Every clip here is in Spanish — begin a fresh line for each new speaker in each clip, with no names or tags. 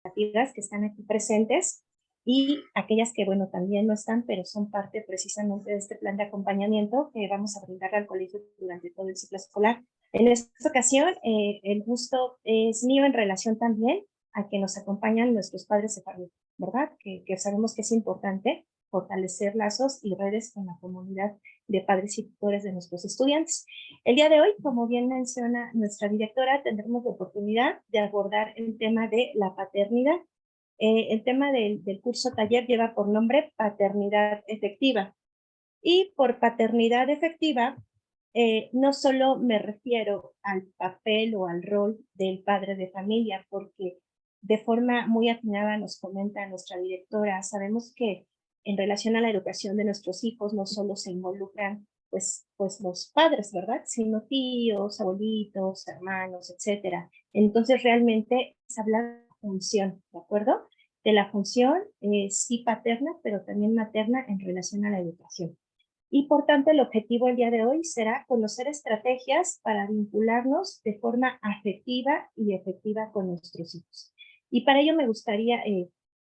expectativas que están aquí presentes y aquellas que, bueno, también no están, pero son parte precisamente de este plan de acompañamiento que vamos a brindar al colegio durante todo el ciclo escolar. En esta ocasión, el gusto es mío en relación también a que nos acompañan nuestros padres de familia, ¿verdad? Que sabemos que es importante fortalecer lazos y redes con la comunidad de padres y tutores de nuestros estudiantes. El día de hoy, como bien menciona nuestra directora, tendremos la oportunidad de abordar el tema de la paternidad. El tema del curso taller lleva por nombre Paternidad Efectiva. Y por paternidad efectiva, no solo me refiero al papel o al rol del padre de familia, porque de forma muy atinada nos comenta nuestra directora, sabemos que en relación a la educación de nuestros hijos no solo se involucran pues los padres, ¿verdad? Sino tíos, abuelitos, hermanos, etcétera. Entonces realmente es hablar de la función, ¿de acuerdo? De la función sí paterna, pero también materna en relación a la educación. Y por tanto, el objetivo el día de hoy será conocer estrategias para vincularnos de forma afectiva y efectiva con nuestros hijos. Y para ello me gustaría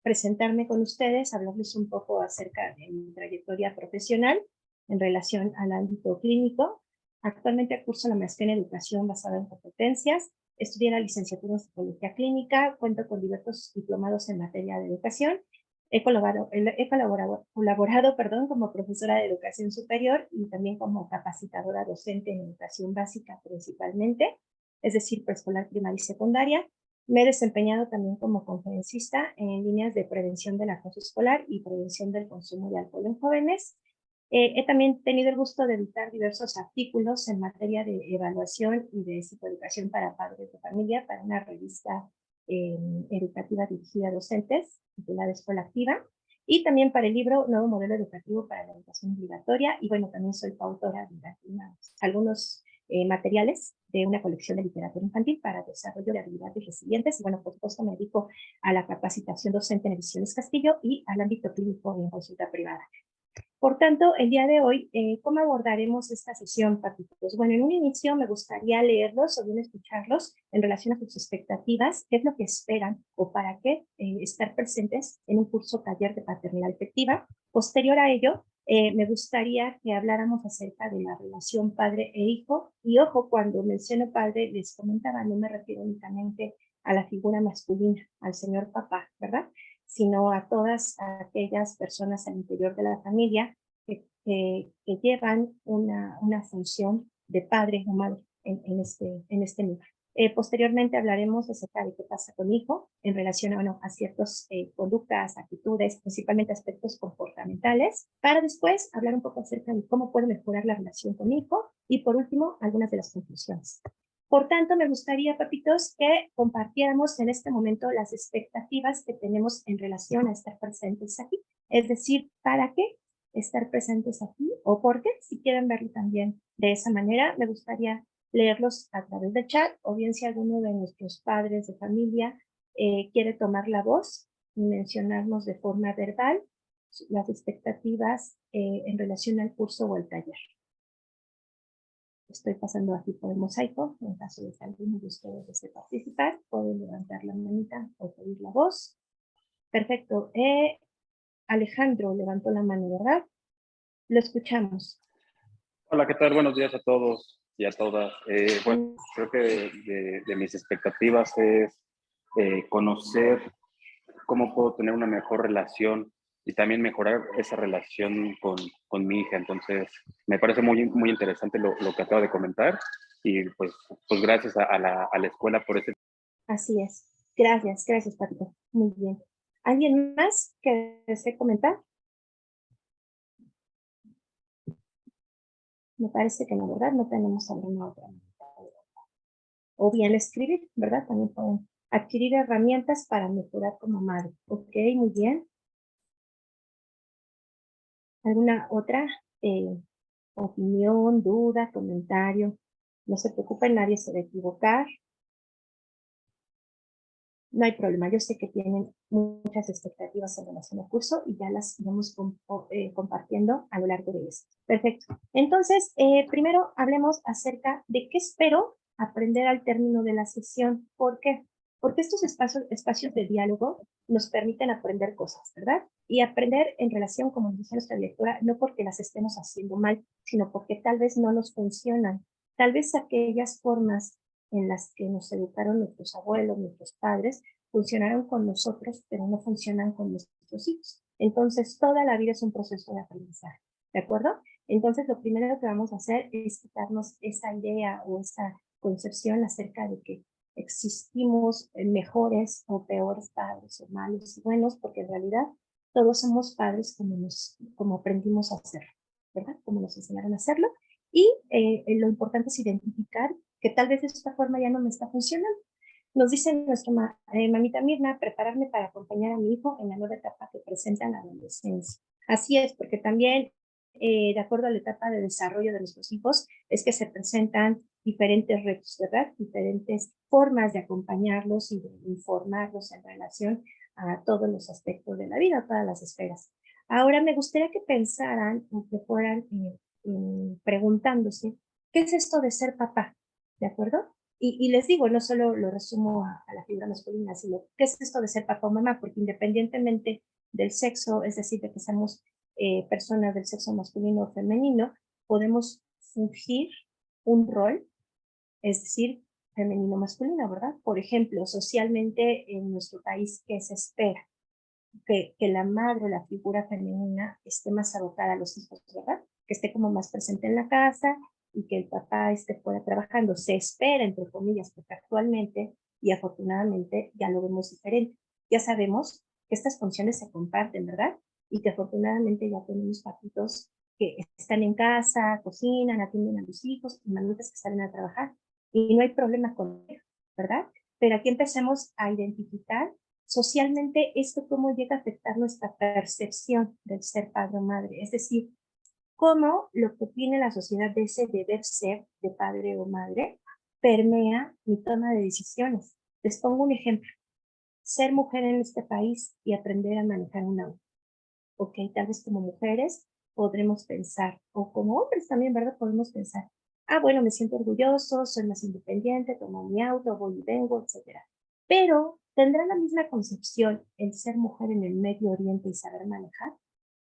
presentarme con ustedes, hablarles un poco acerca de mi trayectoria profesional en relación al ámbito clínico. Actualmente curso la maestría en educación basada en competencias. Estudié la licenciatura en psicología clínica, cuento con diversos diplomados en materia de educación. He colaborado como profesora de educación superior y también como capacitadora docente en educación básica principalmente, es decir, preescolar, primaria y secundaria. Me he desempeñado también como conferencista en líneas de prevención del acoso escolar y prevención del consumo de alcohol en jóvenes. He también tenido el gusto de editar diversos artículos en materia de evaluación y de psicoeducación para padres de familia para una revista educativa dirigida a docentes, titulada Escuela Activa, y también para el libro Nuevo Modelo Educativo para la Educación Obligatoria, y bueno, también soy coautora de algunos materiales de una colección de literatura infantil para desarrollo de habilidades resilientes, y bueno, por supuesto me dedico a la capacitación docente en Ediciones Castillo y al ámbito clínico en consulta privada. Por tanto, el día de hoy, ¿cómo abordaremos esta sesión, Patitos? Bueno, en un inicio me gustaría leerlos o bien escucharlos en relación a sus expectativas, qué es lo que esperan o para qué estar presentes en un curso taller de paternidad efectiva. Posterior a ello, me gustaría que habláramos acerca de la relación padre e hijo. Y ojo, cuando menciono padre, les comentaba, no me refiero únicamente a la figura masculina, al señor papá, ¿verdad? Sino a todas aquellas personas al interior de la familia que llevan una función de padre o madre en este lugar. Posteriormente hablaremos acerca de qué pasa con hijo en relación a ciertas conductas, actitudes, principalmente aspectos comportamentales, para después hablar un poco acerca de cómo puede mejorar la relación con hijo y por último algunas de las conclusiones. Por tanto, me gustaría, papitos, que compartiéramos en este momento las expectativas que tenemos en relación a estar presentes aquí. Es decir, ¿para qué estar presentes aquí? ¿O por qué? Si quieren verlo también de esa manera, me gustaría leerlos a través del chat, o bien si alguno de nuestros padres de familia quiere tomar la voz y mencionarnos de forma verbal las expectativas en relación al curso o al taller. Estoy pasando aquí por el mosaico. En caso de que alguno de ustedes desee participar, pueden levantar la manita o pedir la voz. Perfecto. Alejandro levantó la mano, ¿verdad? Lo escuchamos.
Hola, ¿qué tal? Buenos días a todos y a todas. Bueno, creo que de mis expectativas es conocer cómo puedo tener una mejor relación y también mejorar esa relación con mi hija. Entonces, me parece muy interesante lo que acabo de comentar y pues gracias a la escuela por ese.
Así es. Gracias, Patito. Muy bien. ¿Alguien más que desee comentar? Me parece que no, ¿verdad? No tenemos alguna otra. O bien escribir, ¿verdad? También pueden adquirir herramientas para mejorar como madre. Ok, muy bien. ¿Alguna otra opinión, duda, comentario? No se preocupen, nadie se va a equivocar. No hay problema, yo sé que tienen muchas expectativas en relación al curso y ya las iremos compartiendo a lo largo de esto. Perfecto. Entonces, primero hablemos acerca de qué espero aprender al término de la sesión. ¿Por qué? Porque estos espacios de diálogo nos permiten aprender cosas, ¿verdad? Y aprender en relación, como dice nuestra lectura, no porque las estemos haciendo mal, sino porque tal vez no nos funcionan. Tal vez aquellas formas en las que nos educaron nuestros abuelos, nuestros padres, funcionaron con nosotros, pero no funcionan con nuestros hijos. Entonces, toda la vida es un proceso de aprendizaje, ¿de acuerdo? Entonces, lo primero que vamos a hacer es quitarnos esa idea o esa concepción acerca de que existimos mejores o peores padres o malos y buenos, porque en realidad todos somos padres como aprendimos a hacerlo, ¿verdad? Como nos enseñaron a hacerlo. Y lo importante es identificar que tal vez de esta forma ya no me está funcionando. Nos dice nuestra mamita Mirna, prepararme para acompañar a mi hijo en la nueva etapa que presenta la adolescencia. Así es, porque también, de acuerdo a la etapa de desarrollo de nuestros hijos, es que se presentan diferentes retos, ¿verdad? Diferentes formas de acompañarlos y de informarlos en relación a todos los aspectos de la vida, a todas las esferas. Ahora me gustaría que pensaran o que fueran preguntándose, ¿qué es esto de ser papá? ¿De acuerdo? Y les digo, no solo lo resumo a la figura masculina, sino qué es esto de ser papá o mamá, porque independientemente del sexo, es decir, de que seamos personas del sexo masculino o femenino, podemos fungir un rol, es decir, femenino o masculino, ¿verdad? Por ejemplo, socialmente en nuestro país, ¿qué se espera? Que la madre, la figura femenina, esté más abocada a los hijos, ¿verdad? Que esté como más presente en la casa y que el papá esté fuera trabajando. Se espera, entre comillas, porque actualmente y afortunadamente ya lo vemos diferente. Ya sabemos que estas funciones se comparten, ¿verdad? Y que afortunadamente ya tenemos papitos que están en casa, cocinan, atienden a los hijos, y mamitas que salen a trabajar. Y no hay problema con ello, ¿verdad? Pero aquí empecemos a identificar socialmente esto cómo llega a afectar nuestra percepción del ser padre o madre. Es decir, cómo lo que tiene la sociedad de ese deber ser de padre o madre permea mi toma de decisiones. Les pongo un ejemplo. Ser mujer en este país y aprender a manejar un auto. Ok, tal vez como mujeres podremos pensar, o como hombres también, ¿verdad? Podemos pensar, ah, bueno, me siento orgulloso, soy más independiente, tomo mi auto, voy y vengo, etcétera. Pero, ¿tendrá la misma concepción el ser mujer en el Medio Oriente y saber manejar?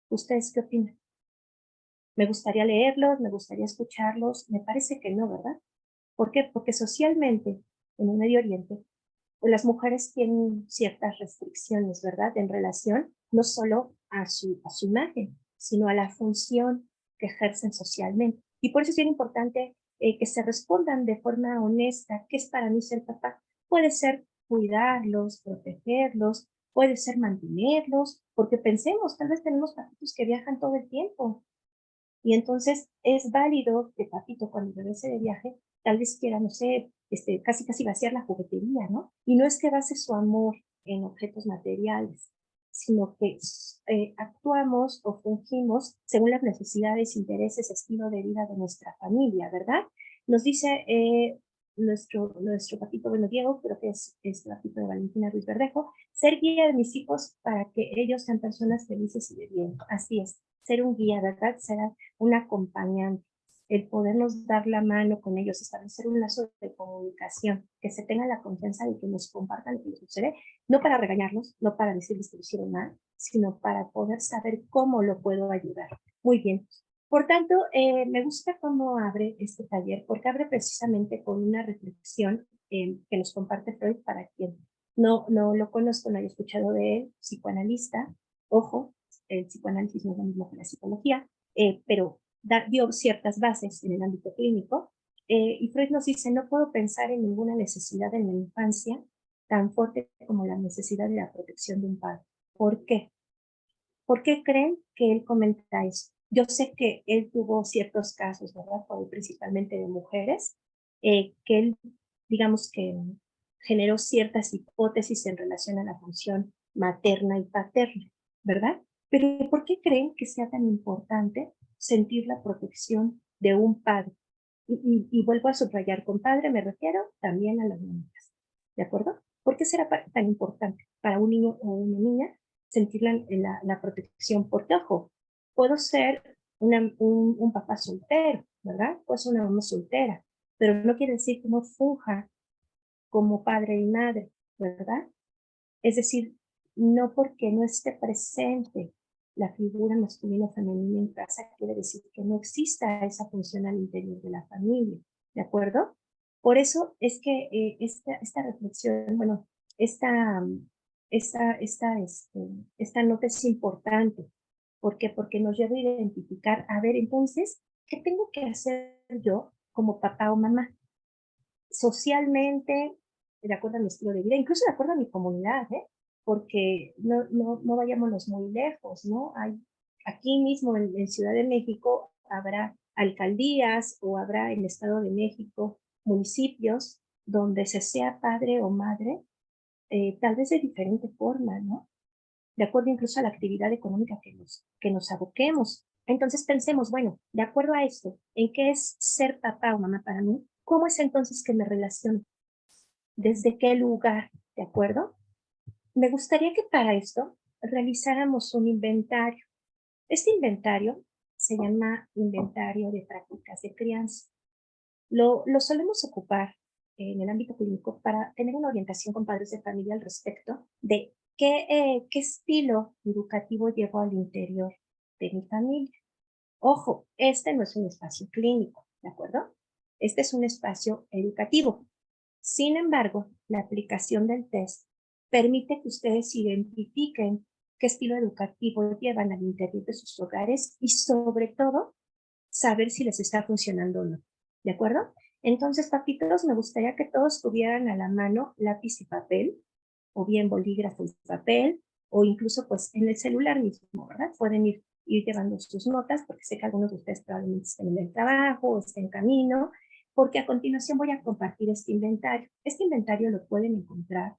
¿Ustedes qué opinan? Me gustaría leerlos, me gustaría escucharlos, me parece que no, ¿verdad? ¿Por qué? Porque socialmente, en el Medio Oriente, pues las mujeres tienen ciertas restricciones, ¿verdad? En relación no solo a su imagen, sino a la función que ejercen socialmente. Y por eso es bien importante que se respondan de forma honesta, ¿qué es para mí ser papá? Puede ser cuidarlos, protegerlos, puede ser mantenerlos, porque pensemos, tal vez tenemos papitos que viajan todo el tiempo, y entonces es válido que papito cuando regrese de viaje, tal vez quiera, no sé, casi vaciar la juguetería, ¿no? Y no es que base su amor en objetos materiales, sino que actuamos o fungimos según las necesidades, intereses, estilo de vida de nuestra familia, ¿verdad? Nos dice nuestro papito, bueno, Diego, creo que es el papito de Valentina Ruiz Verdejo, ser guía de mis hijos para que ellos sean personas felices y de bien. Así es, ser un guía, ¿verdad? Ser un acompañante, el podernos dar la mano con ellos, establecer un lazo de comunicación, que se tenga la confianza de que nos compartan lo que les sucede, no para regañarlos, no para decirles que lo hicieron mal, sino para poder saber cómo lo puedo ayudar. Muy bien. Por tanto, me gusta cómo abre este taller, porque abre precisamente con una reflexión que nos comparte Freud para quien no lo conozco, no haya escuchado de él, psicoanalista. Ojo, el psicoanálisis no es lo mismo que la psicología, pero dio ciertas bases en el ámbito clínico. Y Freud nos dice, no puedo pensar en ninguna necesidad en la infancia tan fuerte como la necesidad de la protección de un padre. ¿Por qué? ¿Por qué creen que él comenta eso? Yo sé que él tuvo ciertos casos, ¿verdad? Principalmente de mujeres, que él, digamos que generó ciertas hipótesis en relación a la función materna y paterna, ¿verdad? Pero ¿por qué creen que sea tan importante sentir la protección de un padre? Y vuelvo a subrayar, con padre me refiero también a las mamás, ¿de acuerdo? ¿Por qué será tan importante para un niño o una niña sentir la protección? Porque, ojo, puedo ser un papá soltero, ¿verdad? Puedo ser una mamá soltera, pero no quiere decir que no funja como padre y madre. ¿verdad? Es decir, no porque no esté presente la figura masculina o femenina en casa quiere decir que no exista esa función al interior de la familia, ¿de acuerdo? Por eso es que esta reflexión, bueno, esta, esta nota es importante. ¿Por qué? Porque nos lleva a identificar, a ver, entonces, ¿qué tengo que hacer yo como papá o mamá? Socialmente, de acuerdo a mi estilo de vida, incluso de acuerdo a mi comunidad, ¿eh? Porque no vayámonos muy lejos, ¿no? Hay, aquí mismo en Ciudad de México habrá alcaldías o habrá en el Estado de México municipios donde se sea padre o madre, tal vez de diferente forma, ¿no? De acuerdo incluso a la actividad económica que nos aboquemos. Entonces pensemos, bueno, de acuerdo a esto, ¿en qué es ser papá o mamá para mí? ¿Cómo es entonces que me relaciono? ¿Desde qué lugar? ¿De acuerdo? Me gustaría que para esto realizáramos un inventario. Este inventario se llama inventario de prácticas de crianza. Lo solemos ocupar en el ámbito clínico para tener una orientación con padres de familia al respecto de qué estilo educativo llevo al interior de mi familia. Ojo, este no es un espacio clínico, ¿de acuerdo? Este es un espacio educativo. Sin embargo, la aplicación del test permite que ustedes identifiquen qué estilo educativo llevan al interior de sus hogares y sobre todo saber si les está funcionando o no. ¿De acuerdo? Entonces, papitos, me gustaría que todos tuvieran a la mano lápiz y papel, o bien bolígrafo y papel, o incluso pues en el celular mismo, ¿verdad? Pueden ir llevando sus notas, porque sé que algunos de ustedes probablemente estén en el trabajo o estén en camino, porque a continuación voy a compartir este inventario. Este inventario lo pueden encontrar,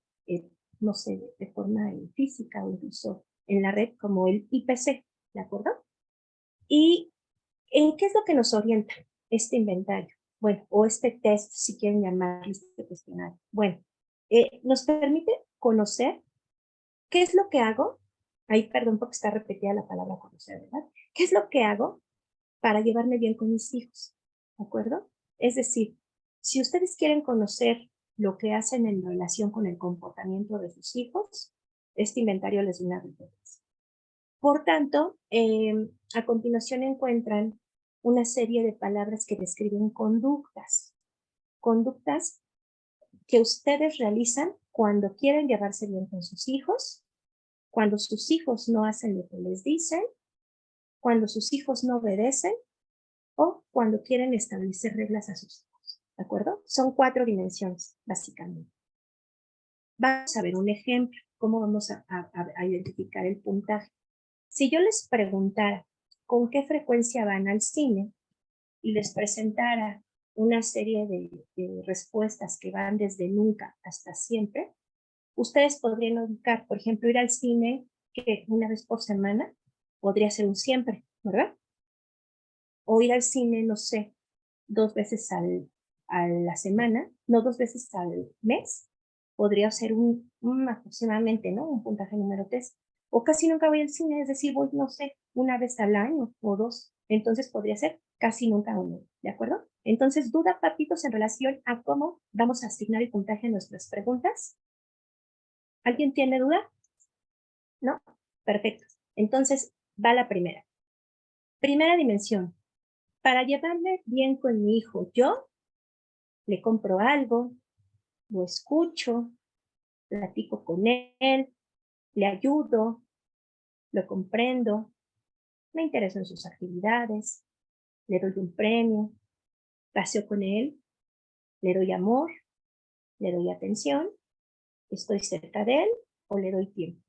no sé, de forma física o incluso en la red como el IPC, ¿de acuerdo? Y ¿qué es lo que nos orienta este inventario? Bueno, o este test, si quieren llamarlo este cuestionario. Bueno, nos permite conocer qué es lo que hago. Ahí, perdón, porque está repetida la palabra conocer, ¿verdad? ¿Qué es lo que hago para llevarme bien con mis hijos? ¿De acuerdo? Es decir, si ustedes quieren conocer lo que hacen en relación con el comportamiento de sus hijos, este inventario les da una referencia. Por tanto, a continuación encuentran una serie de palabras que describen conductas. Conductas que ustedes realizan cuando quieren llevarse bien con sus hijos, cuando sus hijos no hacen lo que les dicen, cuando sus hijos no obedecen o cuando quieren establecer reglas a sus hijos. ¿De acuerdo? Son 4 dimensiones, básicamente. Vamos a ver un ejemplo, cómo vamos a identificar el puntaje. Si yo les preguntara con qué frecuencia van al cine y les presentara una serie de respuestas que van desde nunca hasta siempre, ustedes podrían ubicar, por ejemplo, ir al cine que una vez por semana podría ser un siempre, ¿verdad? O ir al cine, no sé, 2 veces a la semana, no 2 veces al mes, podría ser aproximadamente, ¿no? Un puntaje número 3. O casi nunca voy al cine, es decir, voy, no sé, una vez al año o 2. Entonces podría ser casi nunca uno, ¿de acuerdo? Entonces, duda, papitos, en relación a cómo vamos a asignar el puntaje a nuestras preguntas. ¿Alguien tiene duda? ¿No? Perfecto. Entonces, va la primera. Primera dimensión. Para llevarme bien con mi hijo, yo le compro algo, lo escucho, platico con él, le ayudo, lo comprendo, me intereso en sus actividades, le doy un premio, paseo con él, le doy amor, le doy atención, estoy cerca de él o le doy tiempo.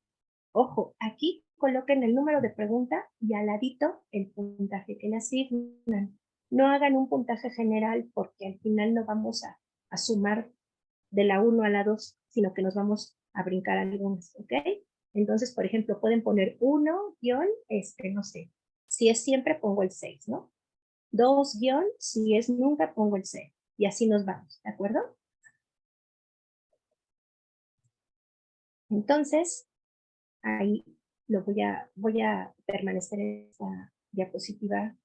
Ojo, aquí coloquen el número de pregunta y al ladito el puntaje que le asignan. No hagan un puntaje general porque al final no vamos a sumar de la 1 a la 2, sino que nos vamos a brincar algunas, ¿ok? Entonces, por ejemplo, pueden poner 1 guión, no sé, si es siempre pongo el 6, ¿no? 2 guión, si es nunca pongo el 6. Y así nos vamos, ¿de acuerdo? Entonces, ahí voy a permanecer en esta diapositiva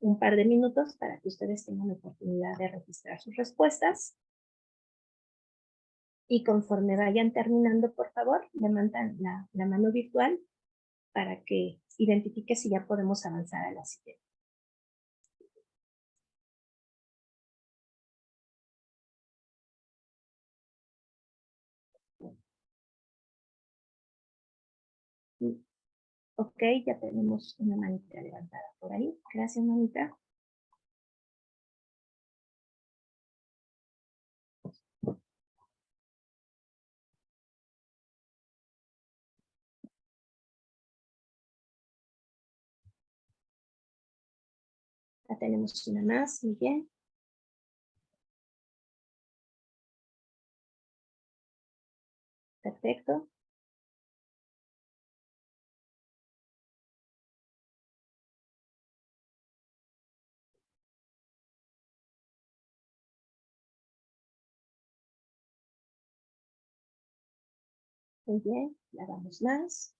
un par de minutos para que ustedes tengan la oportunidad de registrar sus respuestas. Y conforme vayan terminando, por favor, levantan la mano virtual para que identifique si ya podemos avanzar a la siguiente. Ok, ya tenemos una manita levantada por ahí. Gracias, manita. Ya tenemos una más, muy bien. Perfecto. Muy bien, la damos más.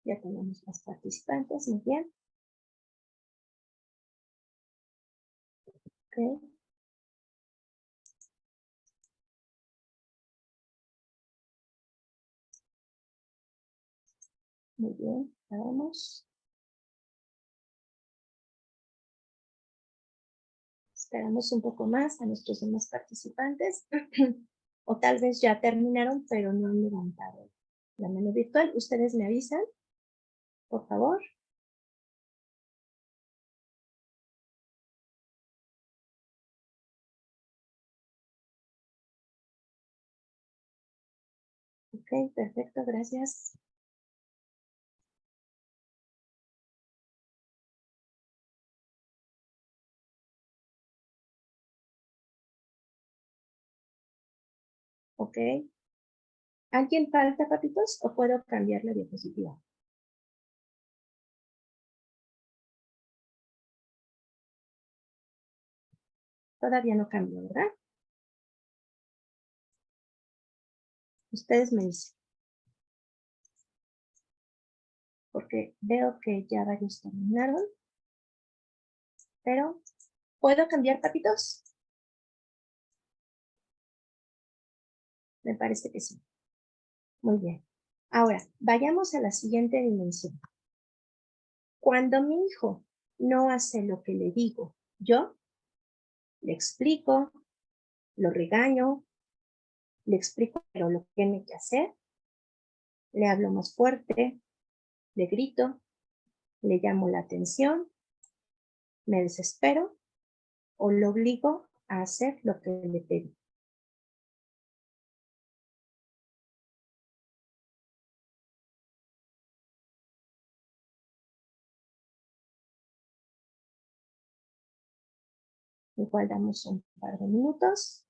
Ya tenemos más participantes, muy bien. Ok. Muy bien, la damos. Esperamos un poco más a nuestros demás participantes. O tal vez ya terminaron, pero no han levantado la mano virtual. Ustedes me avisan, por favor. Ok, perfecto, gracias. Ok. ¿Alguien falta, papitos, o puedo cambiar la diapositiva? Todavía no cambio, ¿verdad? Ustedes me dicen. Porque veo que ya varios terminaron. Pero, ¿puedo cambiar, papitos? Me parece que sí. Muy bien. Ahora, vayamos a la siguiente dimensión. Cuando mi hijo no hace lo que le digo, yo le explico, lo regaño, le explico pero lo que tiene que hacer, le hablo más fuerte, le grito, le llamo la atención, me desespero o lo obligo a hacer lo que le pedí. Igual damos un par de minutos.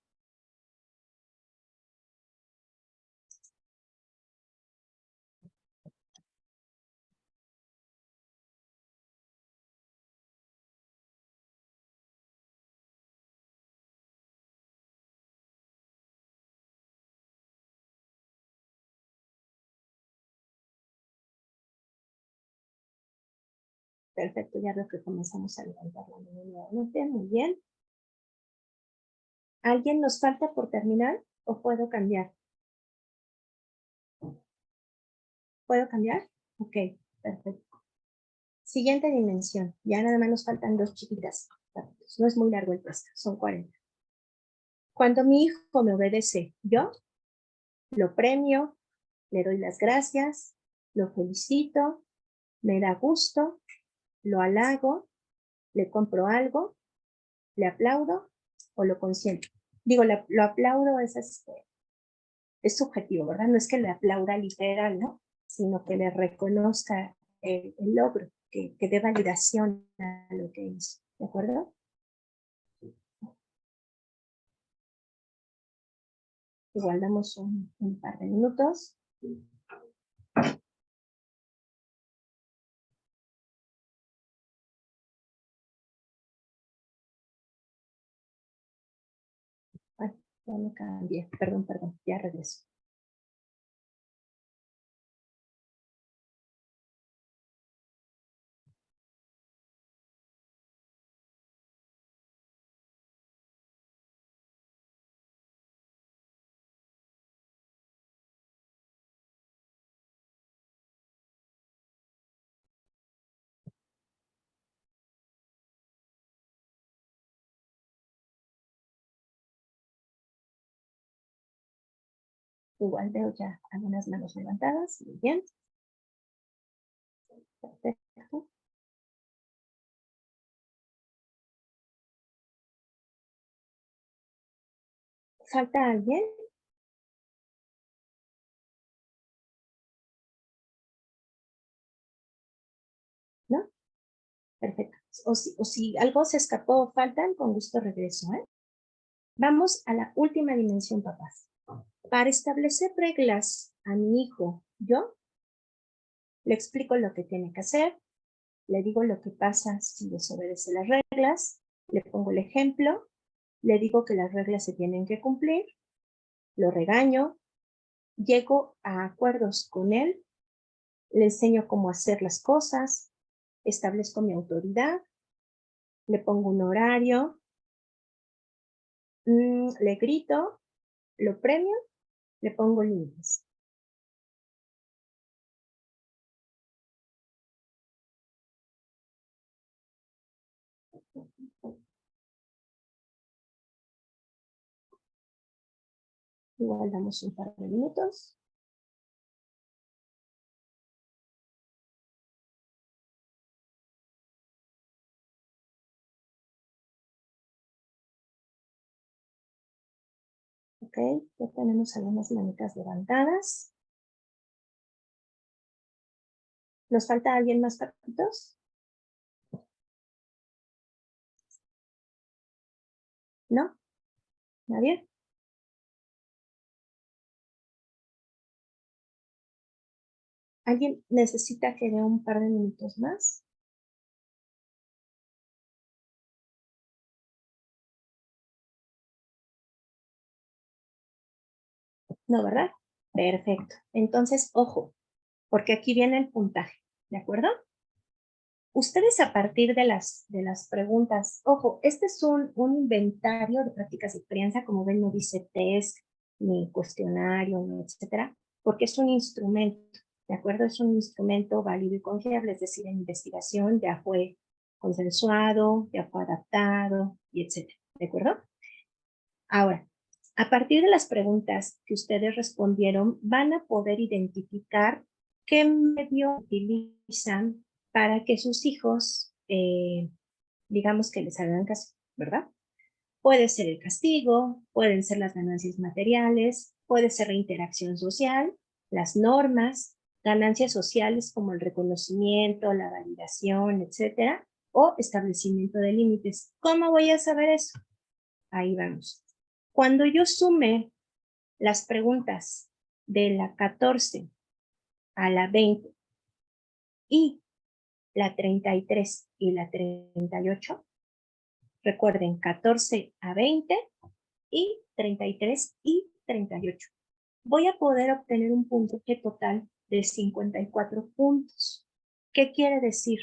Perfecto, ya veo que comenzamos a levantar la mano nuevamente. Muy bien. ¿Alguien nos falta por terminar o puedo cambiar? ¿Puedo cambiar? Ok, perfecto. Siguiente dimensión. Ya nada más nos faltan dos chiquitas. No es muy largo el texto, son 40. Cuando mi hijo me obedece, yo lo premio, le doy las gracias, lo felicito, me da gusto, lo halago, le compro algo, le aplaudo o lo consiento. Digo, lo aplaudo es subjetivo, ¿verdad? No es que le aplauda literal, ¿no? Sino que le reconozca el logro, que dé validación a lo que hizo, ¿de acuerdo? Igual damos un par de minutos. Ay, ya me cambié, perdón, ya regreso. Igual veo ya algunas manos levantadas. Muy bien. Perfecto. ¿Falta alguien? ¿No? Perfecto. O si algo se escapó o faltan, con gusto regreso, ¿eh? Vamos a la última dimensión, papás. Para establecer reglas a mi hijo, yo le explico lo que tiene que hacer, le digo lo que pasa si desobedece las reglas, le pongo el ejemplo, le digo que las reglas se tienen que cumplir, lo regaño, llego a acuerdos con él, le enseño cómo hacer las cosas, establezco mi autoridad, le pongo un horario, le grito, lo premio, le pongo límites. Igual damos un par de minutos. Ok, ya tenemos algunas manitas levantadas. ¿Nos falta alguien más, papitos? ¿No? ¿Nadie? ¿Alguien necesita que dé un par de minutos más? No, ¿verdad? Perfecto. Entonces, ojo, porque aquí viene el puntaje, ¿de acuerdo? Ustedes a partir de las preguntas, ojo, este es un inventario de prácticas de experiencia, como ven, no dice test, ni cuestionario, ni etcétera, porque es un instrumento, ¿de acuerdo? Es un instrumento válido y confiable, es decir, en investigación ya fue consensuado, ya fue adaptado, y etcétera, ¿de acuerdo? Ahora, a partir de las preguntas que ustedes respondieron, van a poder identificar qué medio utilizan para que sus hijos, digamos que les hagan caso, ¿verdad? Puede ser el castigo, pueden ser las ganancias materiales, puede ser la interacción social, las normas, ganancias sociales como el reconocimiento, la validación, etcétera, o establecimiento de límites. ¿Cómo voy a saber eso? Ahí vamos. Cuando yo sume las preguntas de la 14 a la 20 y la 33 y la 38, recuerden 14 a 20 y 33 y 38. Voy a poder obtener un puntaje total de 54 puntos. ¿Qué quiere decir?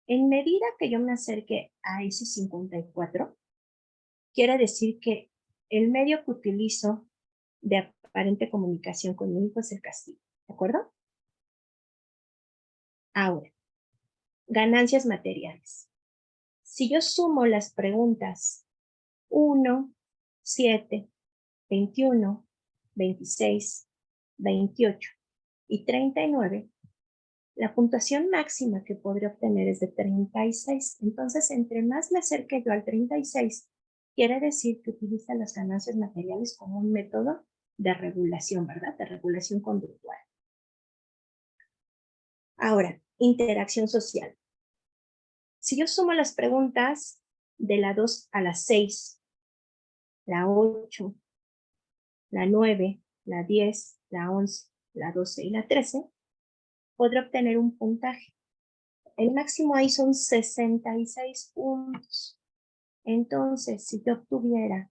En medida que yo me acerque a ese 54, quiere decir que el medio que utilizo de aparente comunicación con mi hijo es el castigo, ¿de acuerdo? Ahora, ganancias materiales. Si yo sumo las preguntas 1, 7, 21, 26, 28 y 39, la puntuación máxima que podré obtener es de 36. Entonces, entre más me acerque yo al 36, quiere decir que utiliza las ganancias materiales como un método de regulación, ¿verdad? De regulación conductual. Ahora, interacción social. Si yo sumo las preguntas de la 2 a la 6, la 8, la 9, la 10, la 11, la 12 y la 13, podré obtener un puntaje. El máximo ahí son 66 puntos. Entonces, si yo obtuviera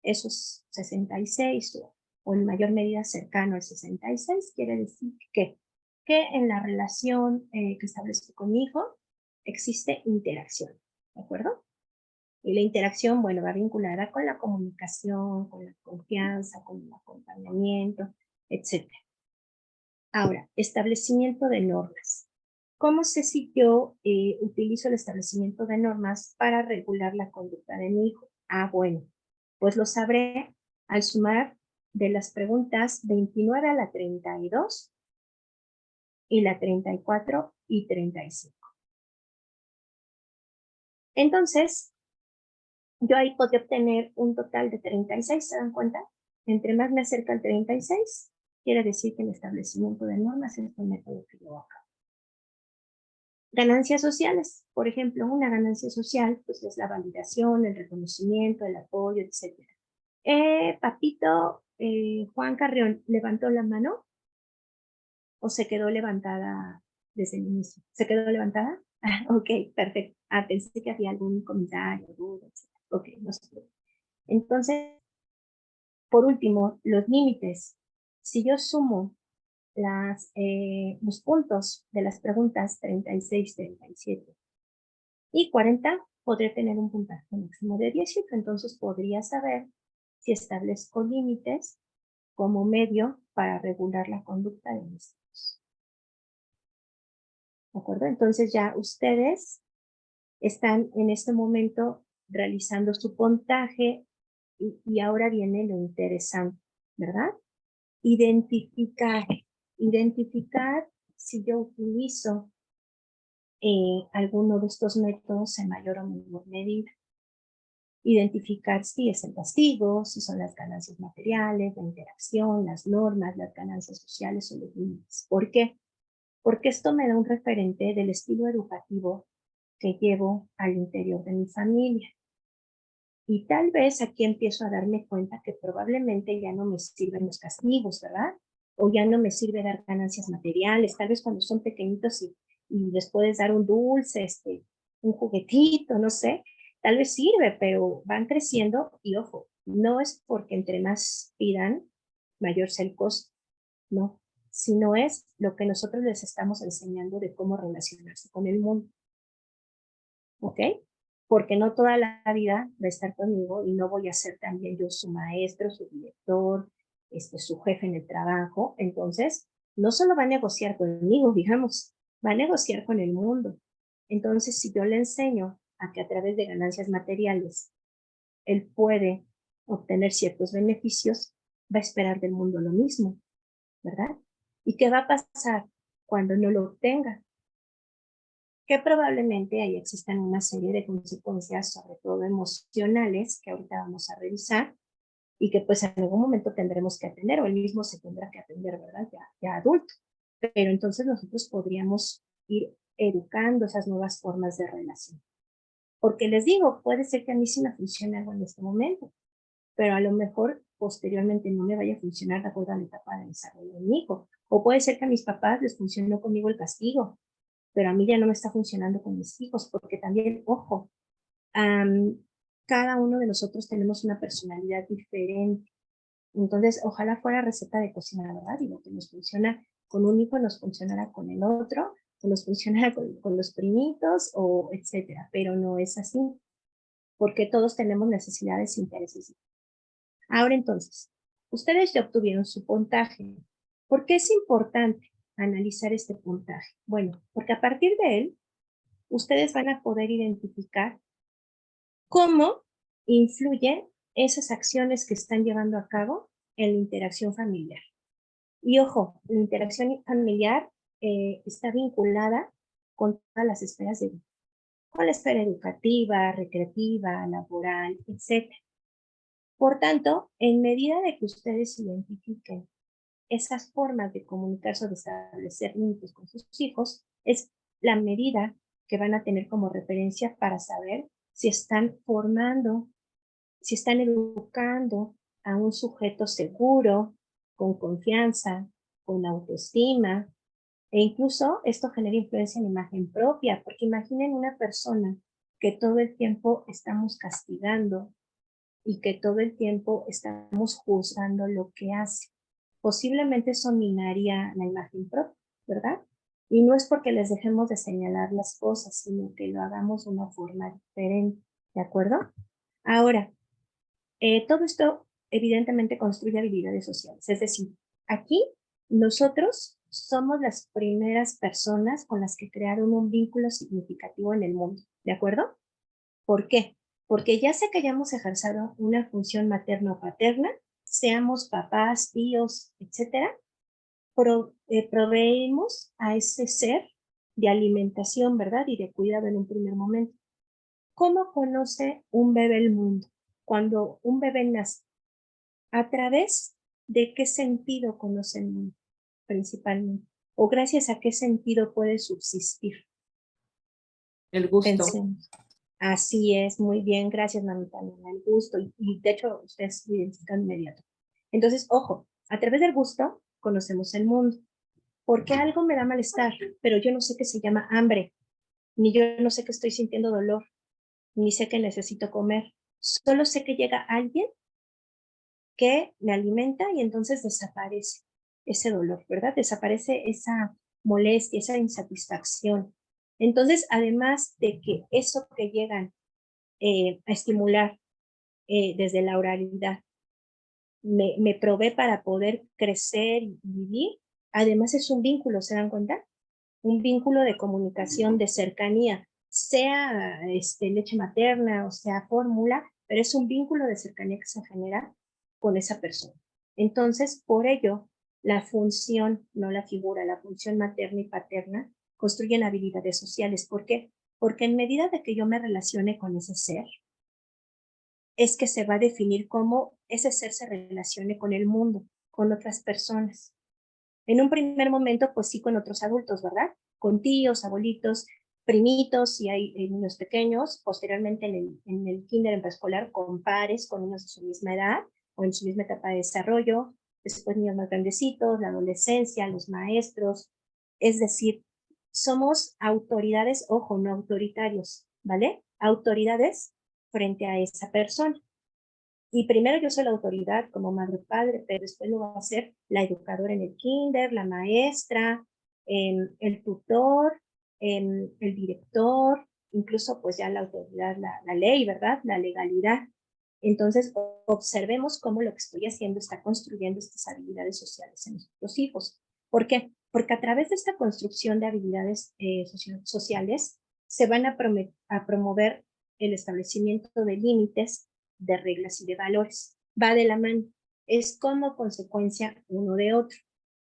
esos 66 o en mayor medida cercano al 66, quiere decir que en la relación que establezco con mi hijo existe interacción, ¿de acuerdo? Y la interacción, bueno, va vinculada con la comunicación, con la confianza, con el acompañamiento, etc. Ahora, establecimiento de normas. ¿Cómo sé si yo utilizo el establecimiento de normas para regular la conducta de mi hijo? Ah, bueno, pues lo sabré al sumar de las preguntas 29 a la 32 y la 34 y 35. Entonces, yo ahí podría obtener un total de 36, ¿se dan cuenta? Entre más me acerca al 36, quiere decir que el establecimiento de normas es un método que llevo a cabo. Ganancias sociales, por ejemplo, una ganancia social pues es la validación, el reconocimiento, el apoyo, etc. Papito, Juan Carrión, ¿levantó la mano o se quedó levantada desde el inicio? ¿Se quedó levantada? Ok, perfecto. Pensé que había algún comentario, duda, etc. Ok, no se preocupe. Entonces, por último, los límites. Si yo sumo los puntos de las preguntas 36, 37 y 40, podré tener un puntaje máximo de 18. Entonces podría saber si establezco límites como medio para regular la conducta de mis hijos. ¿De acuerdo? Entonces ya ustedes están en este momento realizando su puntaje y ahora viene lo interesante, ¿verdad? Identificar si yo utilizo alguno de estos métodos en mayor o menor medida. Identificar si es el castigo, si son las ganancias materiales, la interacción, las normas, las ganancias sociales o los límites. ¿Por qué? Porque esto me da un referente del estilo educativo que llevo al interior de mi familia. Y tal vez aquí empiezo a darme cuenta que probablemente ya no me sirven los castigos, ¿verdad? O ya no me sirve dar ganancias materiales, tal vez cuando son pequeñitos y les puedes dar un dulce, un juguetito, no sé, tal vez sirve, pero van creciendo y ojo, no es porque entre más pidan, mayor sea el costo, no, sino es lo que nosotros les estamos enseñando de cómo relacionarse con el mundo. ¿Ok? Porque no toda la vida va a estar conmigo y no voy a ser también yo su maestro, su director, su jefe en el trabajo. Entonces, no solo va a negociar conmigo, digamos, va a negociar con el mundo. Entonces, si yo le enseño a que a través de ganancias materiales él puede obtener ciertos beneficios, va a esperar del mundo lo mismo, ¿verdad? ¿Y qué va a pasar cuando no lo obtenga? Que probablemente ahí existan una serie de consecuencias, sobre todo emocionales, que ahorita vamos a revisar y que pues en algún momento tendremos que atender o él mismo se tendrá que atender, ¿verdad? Ya adulto. Pero entonces nosotros podríamos ir educando esas nuevas formas de relación. Porque les digo, puede ser que a mí sí me funcione algo en este momento, pero a lo mejor posteriormente no me vaya a funcionar de acuerdo a la etapa de desarrollo de mi hijo. O puede ser que a mis papás les funcionó conmigo el castigo, pero a mí ya no me está funcionando con mis hijos, porque también, ojo, cada uno de nosotros tenemos una personalidad diferente. Entonces, ojalá fuera receta de cocina, ¿verdad? Digo, que nos funciona con un hijo, nos funcionará con el otro, que nos funcionará con los primitos, o etcétera, pero no es así, porque todos tenemos necesidades e intereses. Ahora entonces, ustedes ya obtuvieron su puntaje. ¿Por qué es importante analizar este puntaje? Bueno, porque a partir de él, ustedes van a poder identificar cómo influyen esas acciones que están llevando a cabo en la interacción familiar. Y ojo, la interacción familiar está vinculada con todas las esferas de vida, con la esfera educativa, recreativa, laboral, etc. Por tanto, en medida de que ustedes identifiquen esas formas de comunicarse o de establecer límites con sus hijos, es la medida que van a tener como referencia para saber si están formando, si están educando a un sujeto seguro, con confianza, con autoestima, e incluso esto genera influencia en imagen propia, porque imaginen una persona que todo el tiempo estamos castigando y que todo el tiempo estamos juzgando lo que hace. Posiblemente eso minaría la imagen propia, ¿verdad? Y no es porque les dejemos de señalar las cosas, sino que lo hagamos de una forma diferente, ¿de acuerdo? Ahora, todo esto evidentemente construye habilidades sociales, es decir, aquí nosotros somos las primeras personas con las que crearon un vínculo significativo en el mundo, ¿de acuerdo? ¿Por qué? Porque ya sea que hayamos ejercido una función materna o paterna, seamos papás, tíos, etcétera, proveemos a ese ser de alimentación, ¿verdad? Y de cuidado en un primer momento. ¿Cómo conoce un bebé el mundo? Cuando un bebé nace, ¿a través de qué sentido conoce el mundo principalmente? ¿O gracias a qué sentido puede subsistir?
El gusto.
Pensemos. Así es, muy bien, gracias, mamita, el gusto. Y de hecho, ustedes lo identifican inmediato. Entonces, ojo, a través del gusto conocemos el mundo. Porque algo me da malestar, pero yo no sé qué se llama hambre, ni yo no sé que estoy sintiendo dolor, ni sé que necesito comer. Solo sé que llega alguien que me alimenta y entonces desaparece ese dolor, ¿verdad? Desaparece esa molestia, esa insatisfacción. Entonces, además de que eso que llegan a estimular desde la oralidad me provee para poder crecer y vivir, además es un vínculo, ¿se dan cuenta? Un vínculo de comunicación, de cercanía, sea leche materna o sea fórmula, pero es un vínculo de cercanía que se genera con esa persona. Entonces, por ello, la función, no la figura, la función materna y paterna construyen habilidades sociales. ¿Por qué? Porque en medida de que yo me relacione con ese ser, es que se va a definir cómo ese ser se relacione con el mundo, con otras personas. En un primer momento, pues sí, con otros adultos, ¿verdad? Con tíos, abuelitos, primitos, si hay niños pequeños, posteriormente en el kinder, en preescolar, con pares, con niños de su misma edad o en su misma etapa de desarrollo, después niños más grandecitos, la adolescencia, los maestros, es decir, somos autoridades, ojo, no autoritarios, ¿vale? Autoridades frente a esa persona. Y primero yo soy la autoridad como madre o padre, pero después lo va a ser la educadora en el kinder, la maestra, el tutor, el director, incluso pues ya la autoridad, la ley, ¿verdad? La legalidad. Entonces, observemos cómo lo que estoy haciendo está construyendo estas habilidades sociales en nuestros hijos. ¿Por qué? Porque a través de esta construcción de habilidades sociales se van a promover el establecimiento de límites, de reglas y de valores. Va de la mano. Es como consecuencia uno de otro.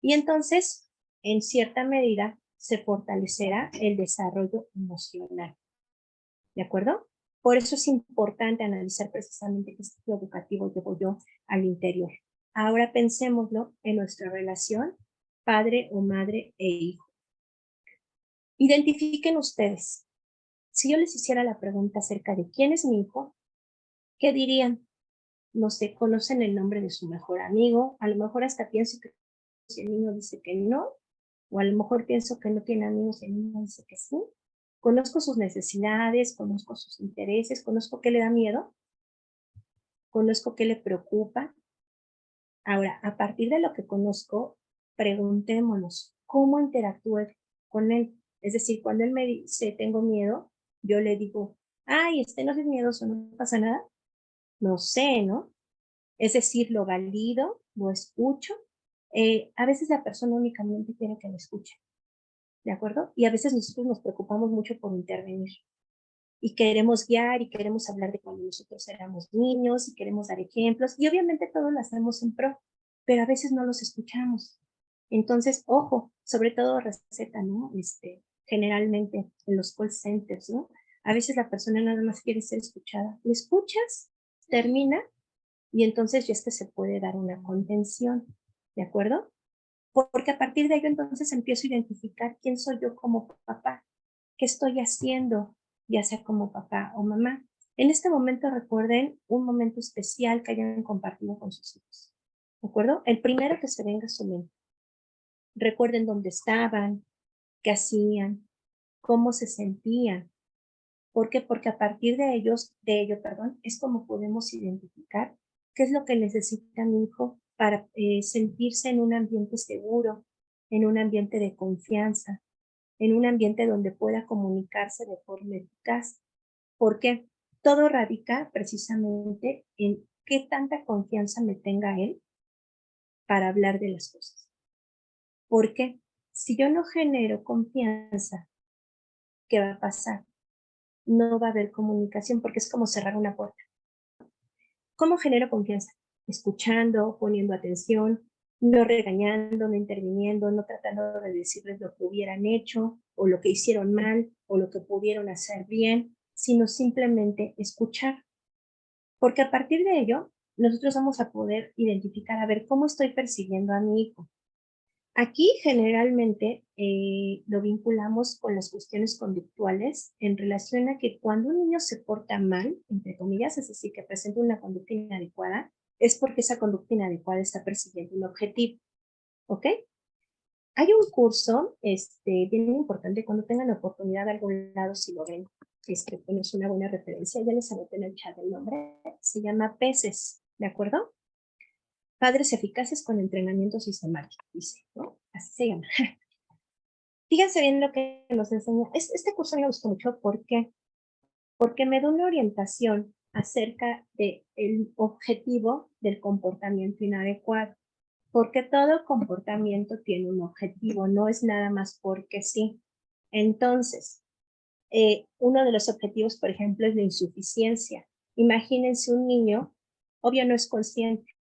Y entonces, en cierta medida, se fortalecerá el desarrollo emocional. ¿De acuerdo? Por eso es importante analizar precisamente qué estilo educativo llevo yo al interior. Ahora pensémoslo en nuestra relación padre o madre e hijo. Identifiquen ustedes. Si yo les hiciera la pregunta acerca de quién es mi hijo, ¿qué dirían? No sé, conocen el nombre de su mejor amigo, a lo mejor hasta pienso que si el niño dice que no, o a lo mejor pienso que no tiene amigos y el niño dice que sí. Conozco sus necesidades, conozco sus intereses, conozco qué le da miedo, conozco qué le preocupa. Ahora, a partir de lo que conozco, preguntémonos, ¿cómo interactúo con él? Es decir, cuando él me dice, tengo miedo, yo le digo, ay, no es miedoso, no pasa nada. No sé, ¿no? Es decir, lo valido, lo escucho. A veces la persona únicamente quiere que lo escuche, ¿de acuerdo? Y a veces nosotros nos preocupamos mucho por intervenir y queremos guiar y queremos hablar de cuando nosotros éramos niños y queremos dar ejemplos y obviamente todos lo hacemos en pro, pero a veces no los escuchamos. Entonces, ojo, sobre todo receta, ¿no? Generalmente en los call centers, ¿no? A veces la persona nada más quiere ser escuchada. ¿Le escuchas? Termina y entonces ya es que se puede dar una contención, ¿de acuerdo? Porque a partir de ello entonces empiezo a identificar quién soy yo como papá, qué estoy haciendo, ya sea como papá o mamá. En este momento recuerden un momento especial que hayan compartido con sus hijos, ¿de acuerdo? El primero que se venga a su mente. Recuerden dónde estaban, qué hacían, cómo se sentían. ¿Por qué? Porque a partir de ello, es como podemos identificar qué es lo que necesita mi hijo para sentirse en un ambiente seguro, en un ambiente de confianza, en un ambiente donde pueda comunicarse de forma eficaz. Porque todo radica precisamente en qué tanta confianza me tenga él para hablar de las cosas. Porque si yo no genero confianza, ¿qué va a pasar? No va a haber comunicación porque es como cerrar una puerta. ¿Cómo genero confianza? escuchando, poniendo atención, no regañando, no interviniendo, no tratando de decirles lo que hubieran hecho o lo que hicieron mal o lo que pudieron hacer bien, sino simplemente escuchar. Porque a partir de ello, nosotros vamos a poder identificar, a ver, cómo estoy percibiendo a mi hijo. Aquí generalmente lo vinculamos con las cuestiones conductuales en relación a que cuando un niño se porta mal, entre comillas, es decir, que presenta una conducta inadecuada, es porque esa conducta inadecuada está persiguiendo un objetivo, ¿ok? Hay un curso bien importante, cuando tengan la oportunidad de algún lado, si lo ven, bueno, es una buena referencia, ya les anoté en el chat el nombre, se llama PESES, ¿de acuerdo? Padres eficaces con entrenamiento sistemático, dice, ¿no? Así se llama. Fíjense bien lo que nos enseña. Este curso me gustó mucho, ¿por qué? Porque me da una orientación acerca del objetivo del comportamiento inadecuado. Porque todo comportamiento tiene un objetivo, no es nada más porque sí. Entonces, uno de los objetivos, por ejemplo, es la insuficiencia. Imagínense un niño, obvio no es consciente,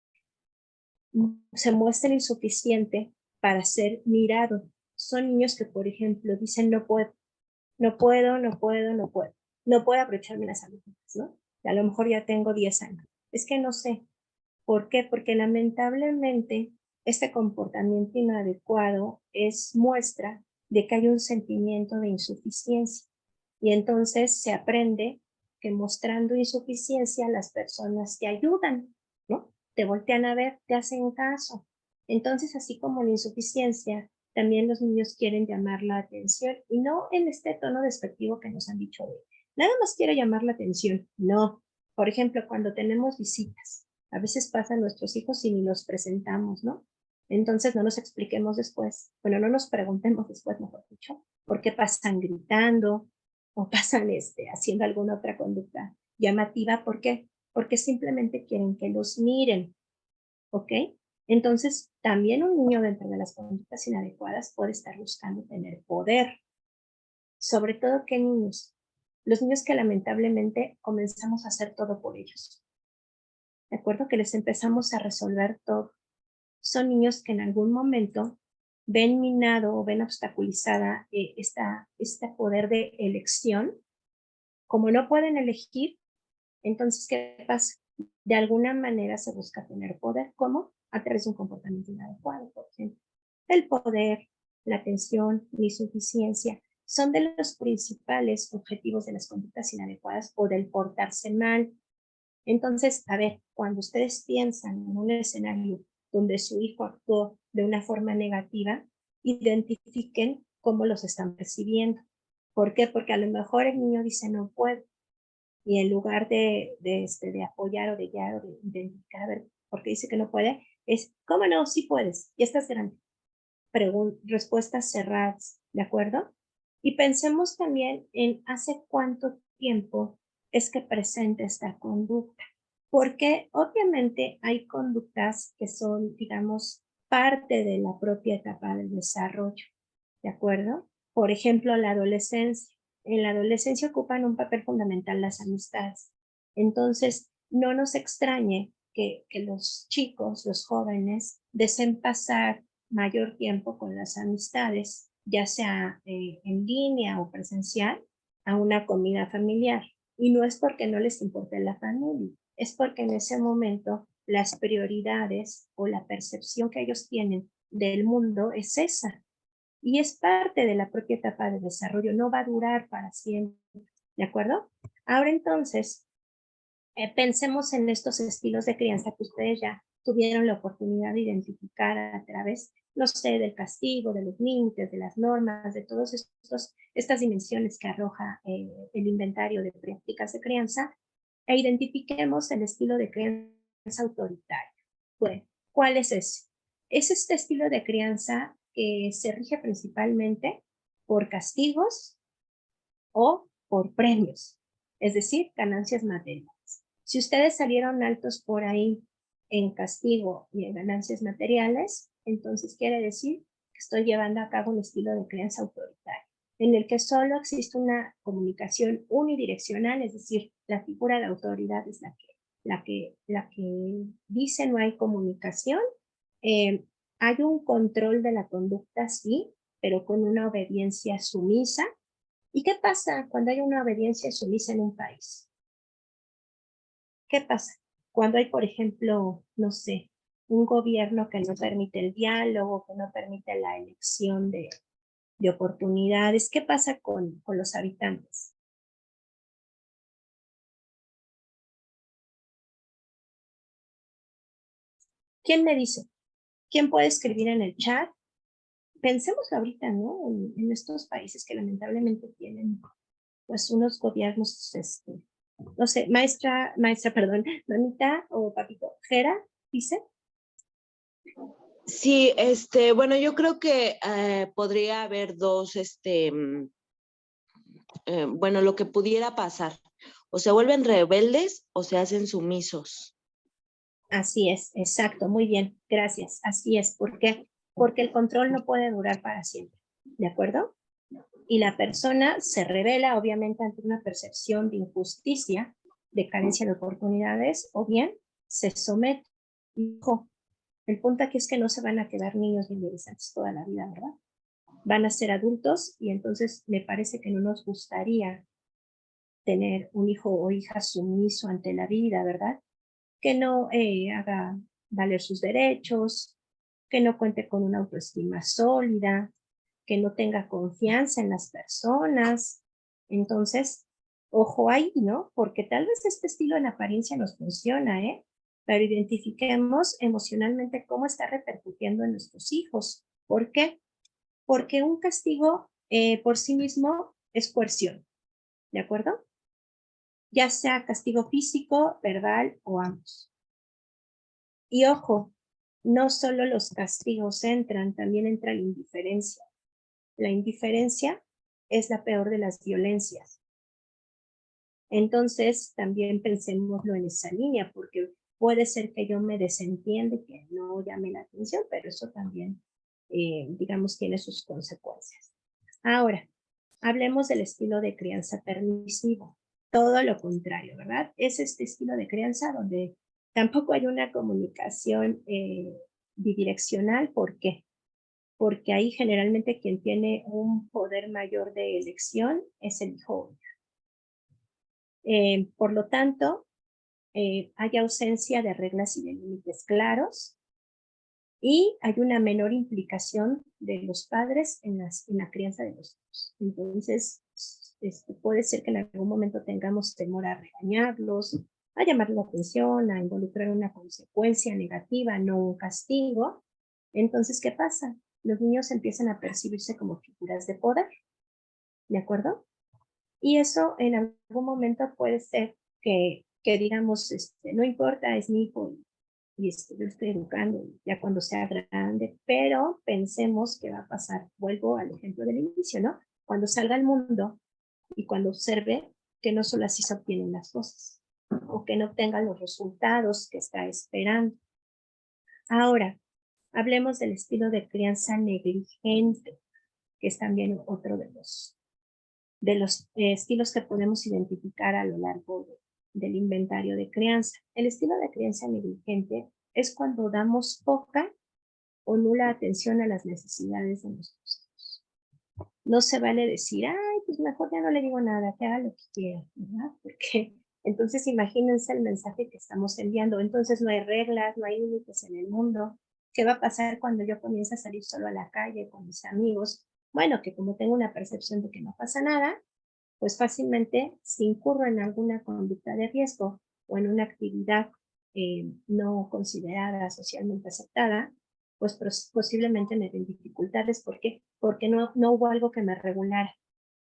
se muestra insuficiente para ser mirado. Son niños que, por ejemplo, dicen no puedo, no puedo, no puedo, no puedo. No puedo aprovecharme las agujas, ¿no? Y a lo mejor ya tengo 10 años. Es que no sé. ¿Por qué? Porque lamentablemente este comportamiento inadecuado es muestra de que hay un sentimiento de insuficiencia. Y entonces se aprende que mostrando insuficiencia las personas te ayudan, ¿no? Te voltean a ver, te hacen caso. Entonces, así como la insuficiencia, también los niños quieren llamar la atención y no en este tono despectivo que nos han dicho hoy. Nada más quiero llamar la atención. No. Por ejemplo, cuando tenemos visitas, a veces pasan nuestros hijos y ni los presentamos, ¿no? Entonces no nos expliquemos después, bueno, no nos preguntemos después, mejor dicho, por qué pasan gritando o pasan haciendo alguna otra conducta llamativa. ¿Por qué? Porque simplemente quieren que los miren, ¿ok? Entonces, también un niño dentro de las conductas inadecuadas puede estar buscando tener poder. Sobre todo, ¿qué niños? Los niños que lamentablemente comenzamos a hacer todo por ellos. ¿De acuerdo? Que les empezamos a resolver todo. Son niños que en algún momento ven minado o ven obstaculizada este poder de elección. Como no pueden elegir, entonces, ¿qué pasa? De alguna manera se busca tener poder. ¿Cómo? A través de un comportamiento inadecuado, por ejemplo. El poder, la atención, la insuficiencia son de los principales objetivos de las conductas inadecuadas o del portarse mal. Entonces, a ver, cuando ustedes piensan en un escenario donde su hijo actuó de una forma negativa, identifiquen cómo los están percibiendo. ¿Por qué? Porque a lo mejor el niño dice no puedo, y en lugar de apoyar o de guiar o de identificar, a ver, ¿por qué dice que no puede? Es, ¿cómo no? Sí puedes, ya estás grande. Respuestas cerradas, ¿de acuerdo? Y pensemos también en hace cuánto tiempo es que presenta esta conducta, porque obviamente hay conductas que son, digamos, parte de la propia etapa del desarrollo, ¿de acuerdo? Por ejemplo, la adolescencia. En la adolescencia ocupan un papel fundamental las amistades. Entonces, no nos extrañe que los chicos, los jóvenes, deseen pasar mayor tiempo con las amistades, ya sea en línea o presencial, a una comida familiar. Y no es porque no les importe la familia, es porque en ese momento las prioridades o la percepción que ellos tienen del mundo es esa. Y es parte de la propia etapa de desarrollo, no va a durar para siempre, ¿de acuerdo? Ahora entonces, pensemos en estos estilos de crianza que ustedes ya tuvieron la oportunidad de identificar a través, no sé, del castigo, de los límites, de las normas, de todas estas dimensiones que arroja el inventario de prácticas de crianza, e identifiquemos el estilo de crianza autoritaria. Bueno, ¿cuál es ese? Es este estilo de crianza que se rige principalmente por castigos o por premios, es decir, ganancias materiales. Si ustedes salieron altos por ahí en castigo y en ganancias materiales, entonces quiere decir que estoy llevando a cabo un estilo de crianza autoritaria, en el que solo existe una comunicación unidireccional, es decir, la figura de autoridad es la que la que dice no hay comunicación. Hay un control de la conducta, sí, pero con una obediencia sumisa. ¿Y qué pasa cuando hay una obediencia sumisa en un país? ¿Qué pasa? Cuando hay, por ejemplo, no sé, un gobierno que no permite el diálogo, que no permite la elección de oportunidades, ¿qué pasa con los habitantes? ¿Quién me dice? ¿Quién puede escribir en el chat? Pensemos ahorita, ¿no? En estos países que lamentablemente tienen, pues, unos gobiernos, no sé, perdón, mamita o papito, Jera, dice.
Sí, bueno, yo creo que podría haber dos, bueno, lo que pudiera pasar, o se vuelven rebeldes o se hacen sumisos.
Así es, exacto, muy bien, gracias, así es. ¿Por qué? Porque el control no puede durar para siempre, ¿de acuerdo? Y la persona se revela, obviamente, ante una percepción de injusticia, de carencia de oportunidades, o bien se somete. Hijo, el punto aquí es que no se van a quedar niños bien interesantes toda la vida, ¿verdad? Van a ser adultos y entonces me parece que no nos gustaría tener un hijo o hija sumiso ante la vida, ¿verdad? Que no haga valer sus derechos, que no cuente con una autoestima sólida, que no tenga confianza en las personas. Entonces, ojo ahí, ¿no? Porque tal vez este estilo en apariencia nos funciona, ¿eh? Pero identifiquemos emocionalmente cómo está repercutiendo en nuestros hijos. ¿Por qué? Porque un castigo por sí mismo es coerción, ¿de acuerdo? Ya sea castigo físico, verbal o ambos. Y ojo, no solo los castigos entran, también entra la indiferencia. La indiferencia es la peor de las violencias. Entonces, también pensémoslo en esa línea, porque puede ser que yo me desentiende, que no llame la atención, pero eso también, digamos, tiene sus consecuencias. Ahora, hablemos del estilo de crianza permisivo. Todo lo contrario, ¿verdad? Es este estilo de crianza donde tampoco hay una comunicación bidireccional. ¿Por qué? Porque ahí generalmente quien tiene un poder mayor de elección es el hijo. Por lo tanto, hay ausencia de reglas y de límites claros y hay una menor implicación de los padres en la crianza de los hijos. Entonces, puede ser que en algún momento tengamos temor a regañarlos, a llamar la atención, a involucrar una consecuencia negativa, no un castigo. Entonces, ¿qué pasa? Los niños empiezan a percibirse como figuras de poder, ¿de acuerdo? Y eso en algún momento puede ser que digamos, no importa, es mi hijo y yo estoy educando ya cuando sea grande, pero pensemos qué va a pasar. Vuelvo al ejemplo del inicio, ¿no? Cuando salga al mundo y cuando observe que no solo así se obtienen las cosas o que no tenga los resultados que está esperando. Ahora, hablemos del estilo de crianza negligente, que es también otro de los estilos que podemos identificar a lo largo del inventario de crianza. El estilo de crianza negligente es cuando damos poca o nula atención a las necesidades de nuestros hijos. No se vale decir, ay, pues mejor ya no le digo nada, que haga lo que quiera, ¿verdad? Porque entonces imagínense el mensaje que estamos enviando. Entonces no hay reglas, no hay límites en el mundo. ¿Qué va a pasar cuando yo comience a salir solo a la calle con mis amigos? Bueno, que como tengo una percepción de que no pasa nada, pues fácilmente si incurro en alguna conducta de riesgo o en una actividad no considerada socialmente aceptada, pues posiblemente me den dificultades. ¿Por qué? Porque no hubo algo que me regulara,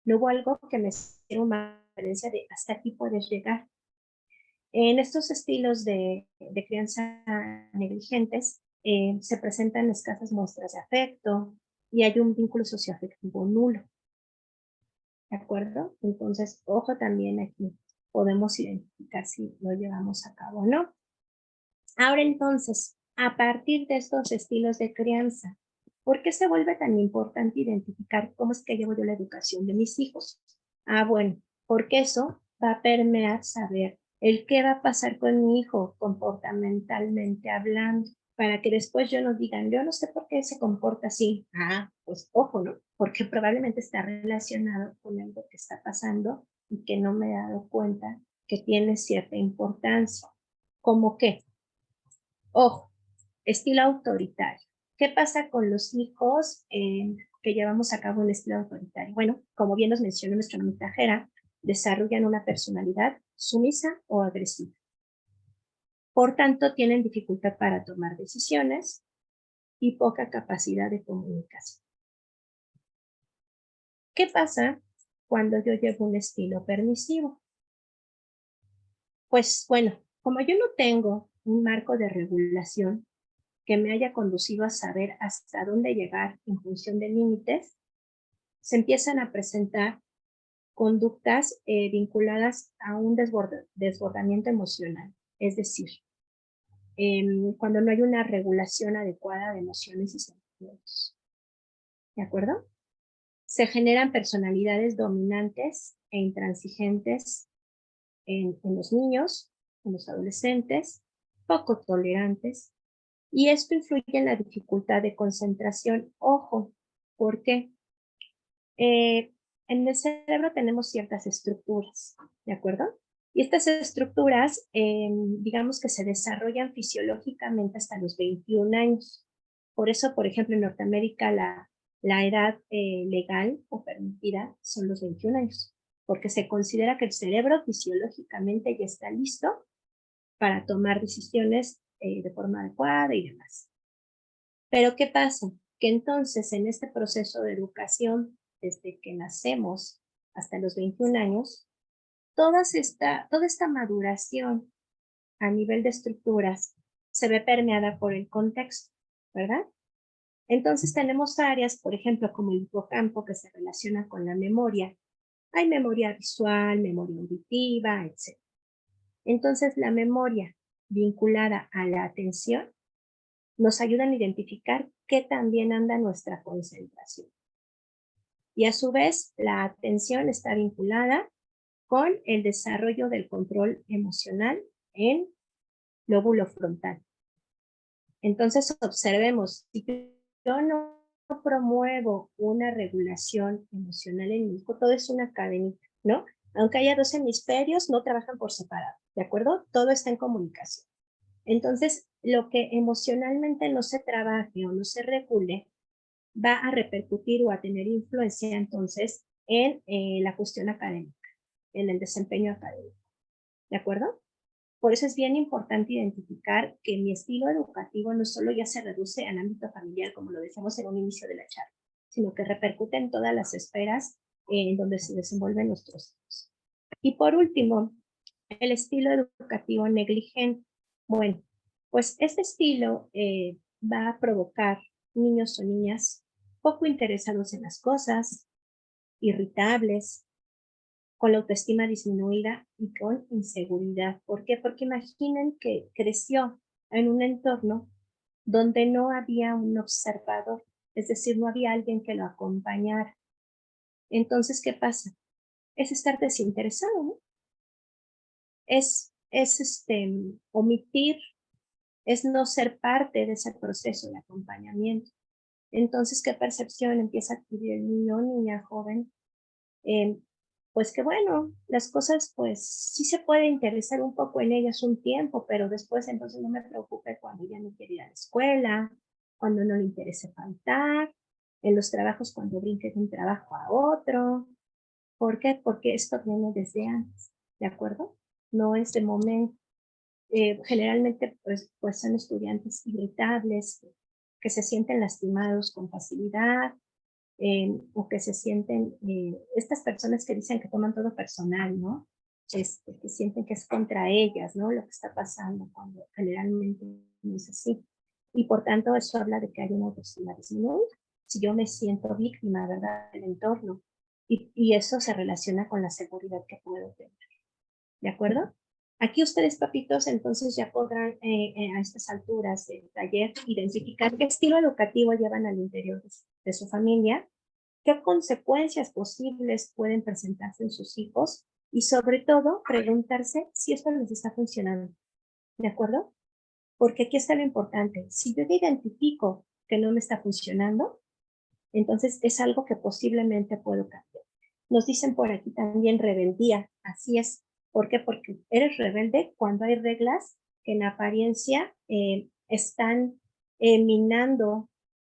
no hubo algo que me hiciera una diferencia de hasta aquí puedes llegar. En estos estilos de crianza negligentes se presentan escasas muestras de afecto y hay un vínculo socioafectivo nulo. ¿De acuerdo? Entonces, ojo también aquí, podemos identificar si lo llevamos a cabo o no. Ahora entonces, a partir de estos estilos de crianza, ¿por qué se vuelve tan importante identificar cómo es que llevo yo la educación de mis hijos? Bueno, porque eso va a permear saber el qué va a pasar con mi hijo comportamentalmente hablando, para que después yo no digan, yo no sé por qué se comporta así. Ah, pues ojo, ¿no? Porque probablemente está relacionado con algo que está pasando y que no me he dado cuenta que tiene cierta importancia. ¿Cómo qué? Ojo, estilo autoritario. ¿Qué pasa con los hijos que llevamos a cabo un estilo autoritario? Bueno, como bien nos mencionó nuestra mensajera, desarrollan una personalidad sumisa o agresiva. Por tanto, tienen dificultad para tomar decisiones y poca capacidad de comunicación. ¿Qué pasa cuando yo llevo un estilo permisivo? Pues bueno, como yo no tengo un marco de regulación que me haya conducido a saber hasta dónde llegar en función de límites, se empiezan a presentar conductas vinculadas a un desbordamiento emocional. Es decir, cuando no hay una regulación adecuada de emociones y sentimientos. ¿De acuerdo? Se generan personalidades dominantes e intransigentes en los niños, en los adolescentes, poco tolerantes, y esto influye en la dificultad de concentración. Ojo, ¿por qué? En el cerebro tenemos ciertas estructuras, ¿de acuerdo? Y estas estructuras, digamos que se desarrollan fisiológicamente hasta los 21 años. Por eso, por ejemplo, en Norteamérica la edad legal o permitida son los 21 años, porque se considera que el cerebro fisiológicamente ya está listo para tomar decisiones de forma adecuada y demás. Pero ¿qué pasa? Que entonces en este proceso de educación, desde que nacemos hasta los 21 años, toda esta maduración a nivel de estructuras se ve permeada por el contexto, ¿verdad? Entonces tenemos áreas, por ejemplo, como el hipocampo, que se relaciona con la memoria. Hay memoria visual, memoria auditiva, etc. Entonces la memoria vinculada a la atención nos ayudan a identificar qué también anda nuestra concentración. Y a su vez, la atención está vinculada con el desarrollo del control emocional en lóbulo frontal. Entonces, observemos, si yo no promuevo una regulación emocional en mi hijo, todo es una cadenita, ¿no? Aunque haya dos hemisferios, no trabajan por separado, ¿de acuerdo? Todo está en comunicación. Entonces, lo que emocionalmente no se trabaje o no se regule va a repercutir o a tener influencia entonces en la cuestión académica, en el desempeño académico. ¿De acuerdo? Por eso es bien importante identificar que mi estilo educativo no solo ya se reduce al ámbito familiar, como lo decíamos en un inicio de la charla, sino que repercute en todas las esferas en donde se desenvuelven nuestros hijos. Y por último, el estilo educativo negligente. Bueno, pues este estilo va a provocar niños o niñas poco interesados en las cosas, irritables, con la autoestima disminuida y con inseguridad. ¿Por qué? Porque imaginen que creció en un entorno donde no había un observador, es decir, no había alguien que lo acompañara. Entonces, ¿qué pasa? Es estar desinteresado, ¿no? Es omitir, es no ser parte de ese proceso de acompañamiento. Entonces, ¿qué percepción empieza a adquirir el niño o niña joven? Pues que bueno, las cosas pues sí se puede interesar un poco en ellas un tiempo, pero después entonces no me preocupe cuando ya no quiere ir a la escuela, cuando no le interese faltar, en los trabajos cuando brinque de un trabajo a otro. ¿Por qué? Porque esto viene desde antes, ¿de acuerdo? No es de momento. Generalmente pues son estudiantes irritables, que se sienten lastimados con facilidad, o que se sienten, estas personas que dicen que toman todo personal, ¿no? Que sienten que es contra ellas, ¿no? Lo que está pasando, cuando generalmente no es así. Y por tanto, eso habla de que hay una autoestima disminuida. Si yo me siento víctima, ¿verdad?, del entorno. Y eso se relaciona con la seguridad que puedo tener. ¿De acuerdo? Aquí ustedes, papitos, entonces ya podrán a estas alturas del taller identificar qué estilo educativo llevan al interior de su familia, qué consecuencias posibles pueden presentarse en sus hijos Y sobre todo, preguntarse si esto les está funcionando. ¿De acuerdo? Porque aquí está lo importante. Si yo identifico que no me está funcionando, entonces es algo que posiblemente puedo cambiar. Nos dicen por aquí también rebeldía. Así es. ¿Por qué? Porque eres rebelde cuando hay reglas que en apariencia están minando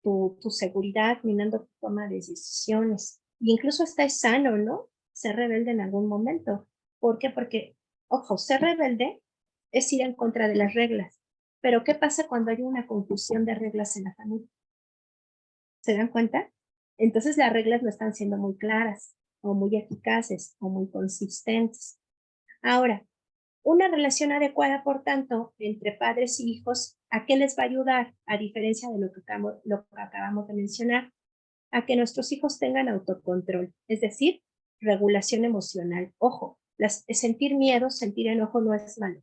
tu seguridad, minando tu toma de decisiones. Y incluso está sano, ¿no? Ser rebelde en algún momento. ¿Por qué? Porque, ojo, ser rebelde es ir en contra de las reglas. Pero ¿qué pasa cuando hay una confusión de reglas en la familia? ¿Se dan cuenta? Entonces las reglas no están siendo muy claras, o muy eficaces, o muy consistentes. Ahora, una relación adecuada, por tanto, entre padres y hijos, ¿a qué les va a ayudar? A diferencia de lo que acabamos de mencionar, a que nuestros hijos tengan autocontrol, es decir, regulación emocional. Ojo, sentir miedo, sentir enojo no es malo.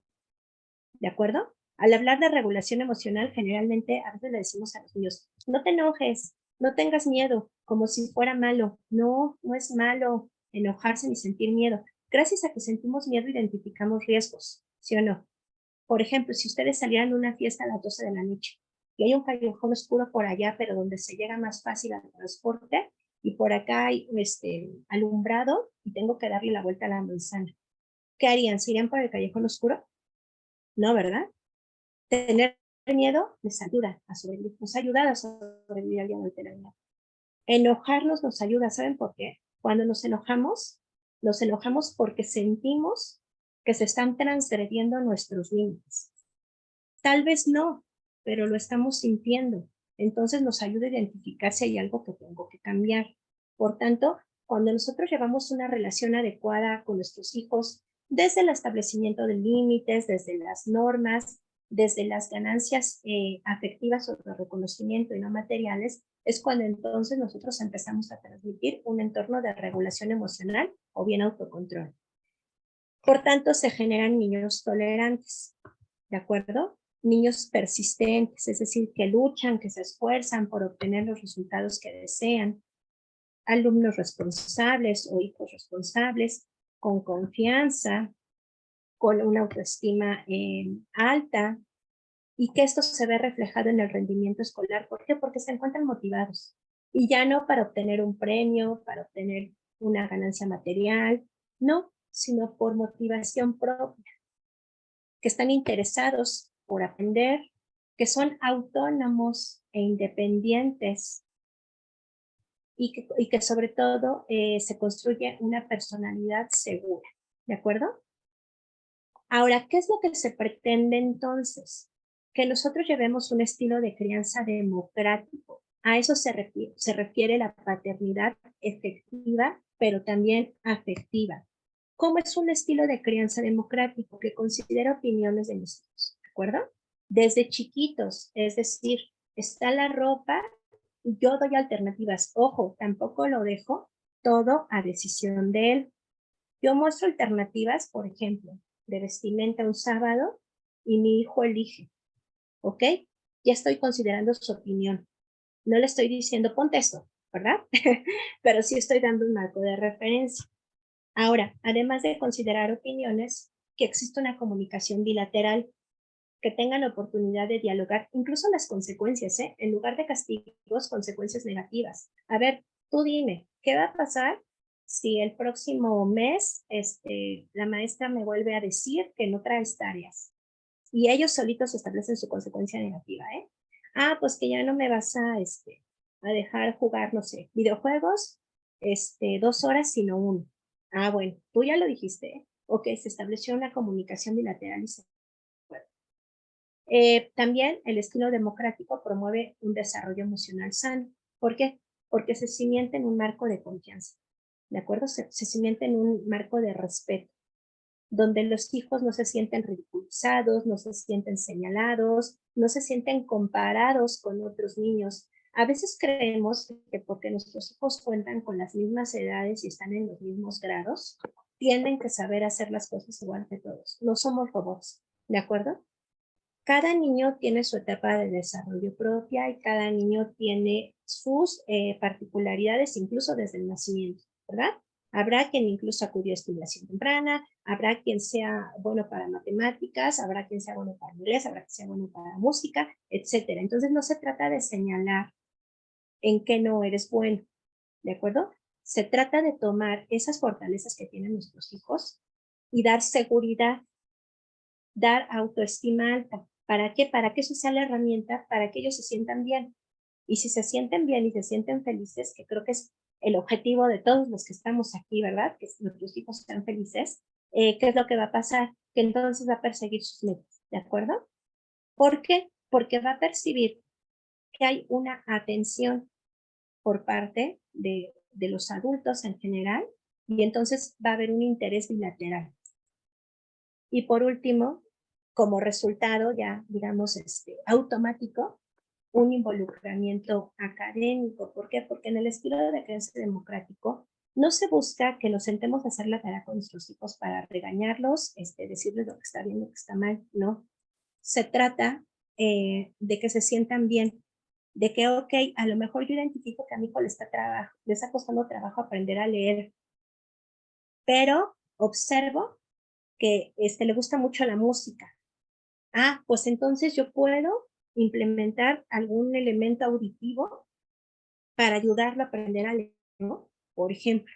¿De acuerdo? Al hablar de regulación emocional, generalmente a veces le decimos a los niños, no te enojes, no tengas miedo, como si fuera malo. No, no es malo enojarse ni sentir miedo. Gracias a que sentimos miedo, identificamos riesgos, ¿sí o no? Por ejemplo, si ustedes salieran a una fiesta a las 12 de la noche y hay un callejón oscuro por allá, pero donde se llega más fácil al transporte, y por acá hay alumbrado y tengo que darle la vuelta a la manzana, ¿qué harían? ¿Se irían por el callejón oscuro? No, ¿verdad? Tener miedo les ayuda a sobrevivir, nos ayuda a sobrevivir al día de tener miedo. Enojarnos nos ayuda, ¿saben por qué? Cuando nos enojamos porque sentimos que se están transgrediendo nuestros límites. Tal vez no, pero lo estamos sintiendo. Entonces nos ayuda a identificar si hay algo que tengo que cambiar. Por tanto, cuando nosotros llevamos una relación adecuada con nuestros hijos, desde el establecimiento de límites, desde las normas, desde las ganancias afectivas o de reconocimiento y no materiales, es cuando entonces nosotros empezamos a transmitir un entorno de regulación emocional o bien autocontrol. Por tanto, se generan niños tolerantes, ¿de acuerdo? Niños persistentes, es decir, que luchan, que se esfuerzan por obtener los resultados que desean. Alumnos responsables o hijos responsables, con confianza, con una autoestima alta, y que esto se ve reflejado en el rendimiento escolar. ¿Por qué? Porque se encuentran motivados. Y ya no para obtener un premio, para obtener una ganancia material, no, sino por motivación propia, que están interesados por aprender, que son autónomos e independientes y que sobre todo se construye una personalidad segura. ¿De acuerdo? Ahora, ¿qué es lo que se pretende entonces? Que nosotros llevemos un estilo de crianza democrático. A eso se refiere la paternidad efectiva, pero también afectiva. ¿Cómo es un estilo de crianza democrático? Que considera opiniones de los hijos, ¿de acuerdo? Desde chiquitos, es decir, está la ropa y yo doy alternativas. Ojo, tampoco lo dejo todo a decisión de él. Yo muestro alternativas, por ejemplo, de vestimenta un sábado y mi hijo elige, ¿ok? Ya estoy considerando su opinión. No le estoy diciendo ponte esto, ¿verdad? Pero sí estoy dando un marco de referencia. Ahora, además de considerar opiniones, que existe una comunicación bilateral, que tengan oportunidad de dialogar, incluso las consecuencias, ¿eh? En lugar de castigos, consecuencias negativas. A ver, tú dime, ¿qué va a pasar si el próximo mes la maestra me vuelve a decir que no traes tareas? Y ellos solitos establecen su consecuencia negativa, ¿eh? Ah, pues que ya no me vas a dejar jugar, no sé, videojuegos, 2 horas, sino 1. Ah, bueno, tú ya lo dijiste, ¿eh? Ok, se estableció una comunicación bilateral y se también el estilo democrático promueve un desarrollo emocional sano. ¿Por qué? Porque se cimienta en un marco de confianza, ¿de acuerdo? Se cimienta en un marco de respeto, donde los hijos no se sienten ridiculizados, no se sienten señalados, no se sienten comparados con otros niños. A veces creemos que porque nuestros hijos cuentan con las mismas edades y están en los mismos grados, tienen que saber hacer las cosas igual que todos. No somos robots, ¿de acuerdo? Cada niño tiene su etapa de desarrollo propia y cada niño tiene sus particularidades, incluso desde el nacimiento, ¿verdad? Habrá quien incluso acudió a estimulación temprana, habrá quien sea bueno para matemáticas, habrá quien sea bueno para inglés, habrá quien sea bueno para música, etcétera. Entonces no se trata de señalar en qué no eres bueno, ¿de acuerdo? Se trata de tomar esas fortalezas que tienen nuestros hijos y dar seguridad, dar autoestima alta. ¿Para qué? Para que eso sea la herramienta para que ellos se sientan bien. Y si se sienten bien y se sienten felices, que creo que es el objetivo de todos los que estamos aquí, ¿verdad? Que nuestros hijos sean felices, ¿qué es lo que va a pasar? Que entonces va a perseguir sus metas, ¿de acuerdo? ¿Por qué? Porque va a percibir que hay una atención por parte de los adultos en general y entonces va a haber un interés bilateral. Y por último, como resultado ya, digamos, automático, un involucramiento académico. ¿Por qué? Porque en el estilo de creencia democrático no se busca que nos sentemos a hacer la tarea con nuestros hijos para regañarlos, decirles lo que está bien, lo que está mal, no. Se trata de que se sientan bien, de que, ok, a lo mejor yo identifico que a mi hijo le está costando trabajo aprender a leer, pero observo que le gusta mucho la música. Ah, pues entonces yo puedo implementar algún elemento auditivo para ayudarlo a aprender a leer, ¿no? Por ejemplo.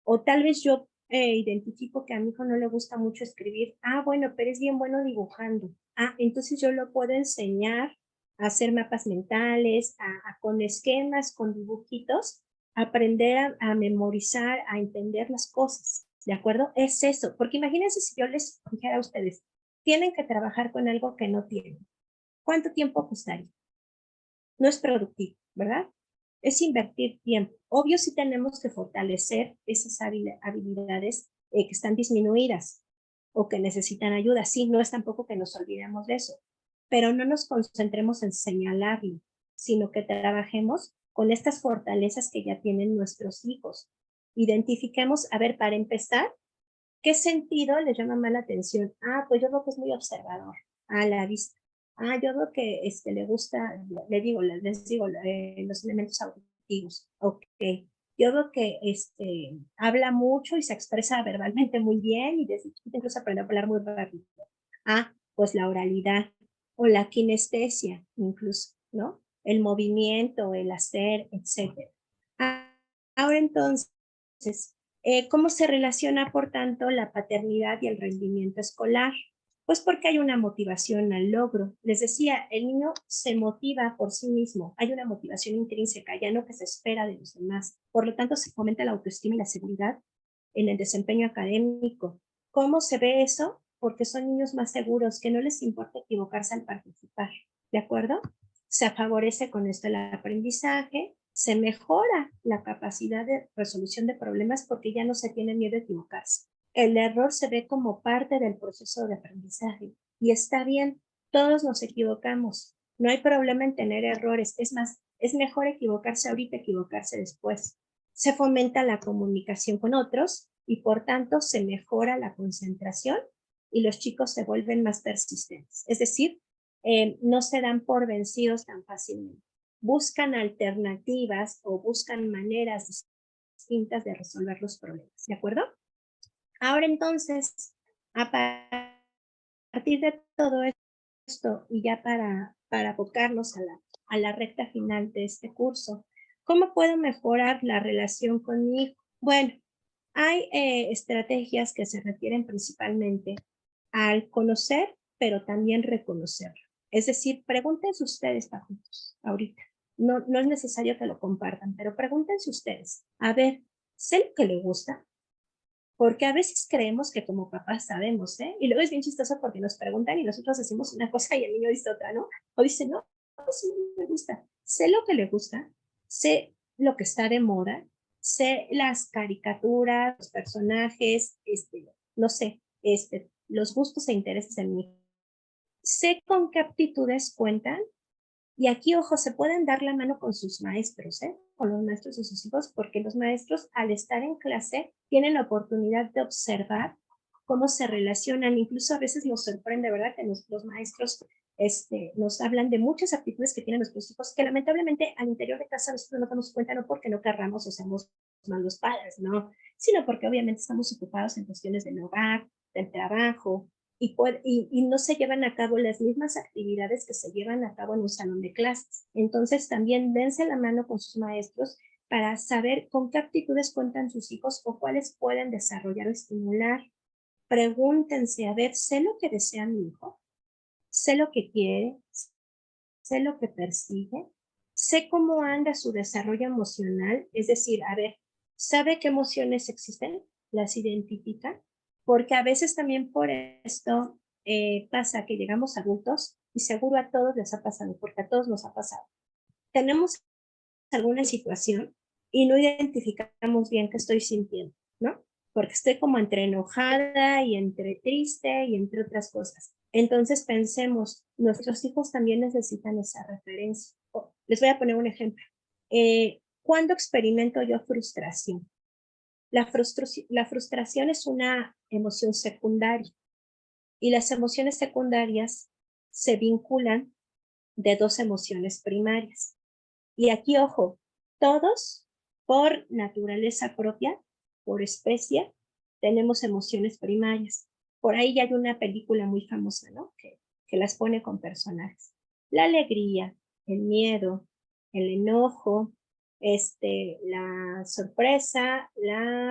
O tal vez yo identifico que a mi hijo no le gusta mucho escribir. Ah, bueno, pero es bien bueno dibujando. Ah, entonces yo lo puedo enseñar a hacer mapas mentales, con esquemas, con dibujitos, aprender a memorizar, a entender las cosas. ¿De acuerdo? Es eso. Porque imagínense si yo les dijera a ustedes, tienen que trabajar con algo que no tienen. ¿Cuánto tiempo costaría? No es productivo, ¿verdad? Es invertir tiempo. Obvio sí tenemos que fortalecer esas habilidades que están disminuidas o que necesitan ayuda. Sí, no es tampoco que nos olvidemos de eso, pero no nos concentremos en señalarlo, sino que trabajemos con estas fortalezas que ya tienen nuestros hijos. Identifiquemos, a ver, para empezar, ¿qué sentido les llama más la atención? Ah, pues yo creo que es muy observador, a la vista. Ah, yo veo que le gusta, les digo, los elementos auditivos. Ok. Yo veo que habla mucho y se expresa verbalmente muy bien y desde chiquito incluso aprende a hablar muy rápido. Ah, pues la oralidad o la kinestesia incluso, ¿no? El movimiento, el hacer, etcétera. Ahora entonces, ¿cómo se relaciona, por tanto, la paternidad y el rendimiento escolar? Pues porque hay una motivación al logro. Les decía, el niño se motiva por sí mismo. Hay una motivación intrínseca, ya no que se espera de los demás. Por lo tanto, se fomenta la autoestima y la seguridad en el desempeño académico. ¿Cómo se ve eso? Porque son niños más seguros, que no les importa equivocarse al participar. ¿De acuerdo? Se favorece con esto el aprendizaje, se mejora la capacidad de resolución de problemas porque ya no se tiene miedo a equivocarse. El error se ve como parte del proceso de aprendizaje y está bien, todos nos equivocamos. No hay problema en tener errores, es más, es mejor equivocarse ahorita, equivocarse después. Se fomenta la comunicación con otros y por tanto se mejora la concentración y los chicos se vuelven más persistentes. Es decir, no se dan por vencidos tan fácilmente. Buscan alternativas o buscan maneras distintas de resolver los problemas. ¿De acuerdo? Ahora entonces, a partir de todo esto y ya para abocarnos a la recta final de este curso, ¿cómo puedo mejorar la relación con mi hijo? Bueno, hay estrategias que se refieren principalmente al conocer, pero también reconocer. Es decir, pregúntense ustedes, papitos, ahorita. No, no es necesario que lo compartan, pero pregúntense ustedes. A ver, ¿sé lo que le gusta? Porque a veces creemos que como papás sabemos, ¿eh? Y luego es bien chistoso porque nos preguntan y nosotros decimos una cosa y el niño dice otra, ¿no? O dice, no, sí me gusta. Sé lo que le gusta, sé lo que está de moda, sé las caricaturas, los personajes, no sé, los gustos e intereses de mí. Sé con qué aptitudes cuentan y aquí, ojo, se pueden dar la mano con sus maestros, ¿eh? Con los maestros de sus hijos, porque los maestros al estar en clase tienen la oportunidad de observar cómo se relacionan. Incluso a veces nos sorprende, ¿verdad? Que los maestros nos hablan de muchas actitudes que tienen nuestros hijos, que lamentablemente al interior de casa a veces no nos damos cuenta, no porque no querramos o seamos malos padres, no, sino porque obviamente estamos ocupados en cuestiones del hogar, del trabajo, y no se llevan a cabo las mismas actividades que se llevan a cabo en un salón de clases. Entonces también dense la mano con sus maestros para saber con qué aptitudes cuentan sus hijos o cuáles pueden desarrollar o estimular. Pregúntense, a ver, ¿sé lo que desea mi hijo? ¿Sé lo que quiere? ¿Sé lo que persigue? ¿Sé cómo anda su desarrollo emocional? Es decir, a ver, ¿sabe qué emociones existen? ¿Las identifica? Porque a veces también por esto pasa que llegamos adultos y seguro a todos les ha pasado, porque a todos nos ha pasado. Tenemos alguna situación y no identificamos bien qué estoy sintiendo, ¿no? Porque estoy como entre enojada y entre triste y entre otras cosas. Entonces pensemos, nuestros hijos también necesitan esa referencia. Les voy a poner un ejemplo. ¿Cuándo experimento yo frustración? La frustración es una emoción secundaria y las emociones secundarias se vinculan de dos emociones primarias. Y aquí, ojo, todos, por naturaleza propia, por especie, tenemos emociones primarias. Por ahí ya hay una película muy famosa, ¿no? Que las pone con personajes. La alegría, el miedo, el enojo, la sorpresa,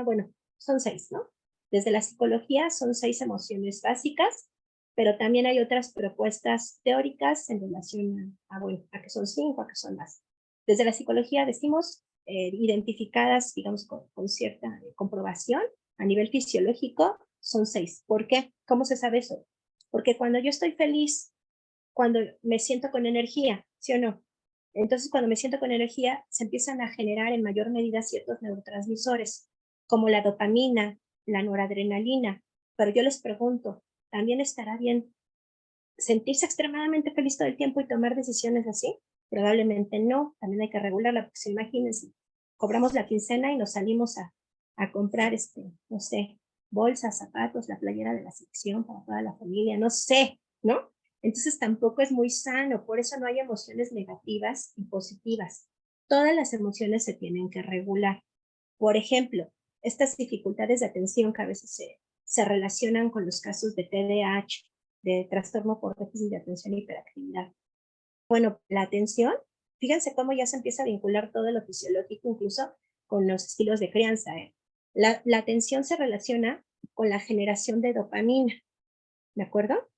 bueno, son 6, ¿no? Desde la psicología son 6 emociones básicas, pero también hay otras propuestas teóricas en relación a que son 5, a que son más. Desde la psicología decimos identificadas, digamos, con cierta comprobación a nivel fisiológico, son 6. ¿Por qué? ¿Cómo se sabe eso? Porque cuando yo estoy feliz, cuando me siento con energía, ¿sí o no? Entonces, cuando me siento con energía, se empiezan a generar en mayor medida ciertos neurotransmisores, como la dopamina, la noradrenalina. Pero yo les pregunto, ¿también estará bien sentirse extremadamente feliz todo el tiempo y tomar decisiones así? Probablemente no, también hay que regularla, porque si imagínense, cobramos la quincena y nos salimos a comprar, no sé, bolsas, zapatos, la playera de la sección para toda la familia, no sé, ¿no? Entonces tampoco es muy sano, por eso no hay emociones negativas y positivas. Todas las emociones se tienen que regular. Por ejemplo, estas dificultades de atención que a veces se relacionan con los casos de TDAH, de trastorno por déficit de atención e hiperactividad. Bueno, la atención, fíjense cómo ya se empieza a vincular todo lo fisiológico, incluso con los estilos de crianza. La atención se relaciona con la generación de dopamina, ¿de acuerdo?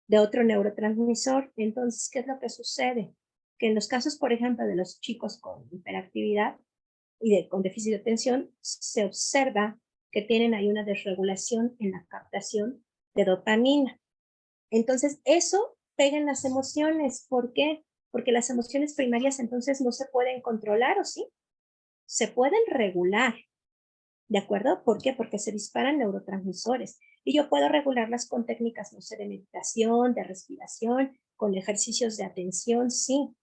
De otro neurotransmisor. Entonces, ¿qué es lo que sucede? Que en los casos, por ejemplo, de los chicos con hiperactividad y con déficit de atención, se observa que tienen ahí una desregulación en la captación de dopamina. Entonces, eso pega en las emociones. ¿Por qué? Porque las emociones primarias entonces no se pueden controlar, ¿o sí? Se pueden regular, ¿de acuerdo? ¿Por qué? Porque se disparan neurotransmisores. Y yo puedo regularlas con técnicas, no sé, de meditación, de respiración, con ejercicios de atención, sí.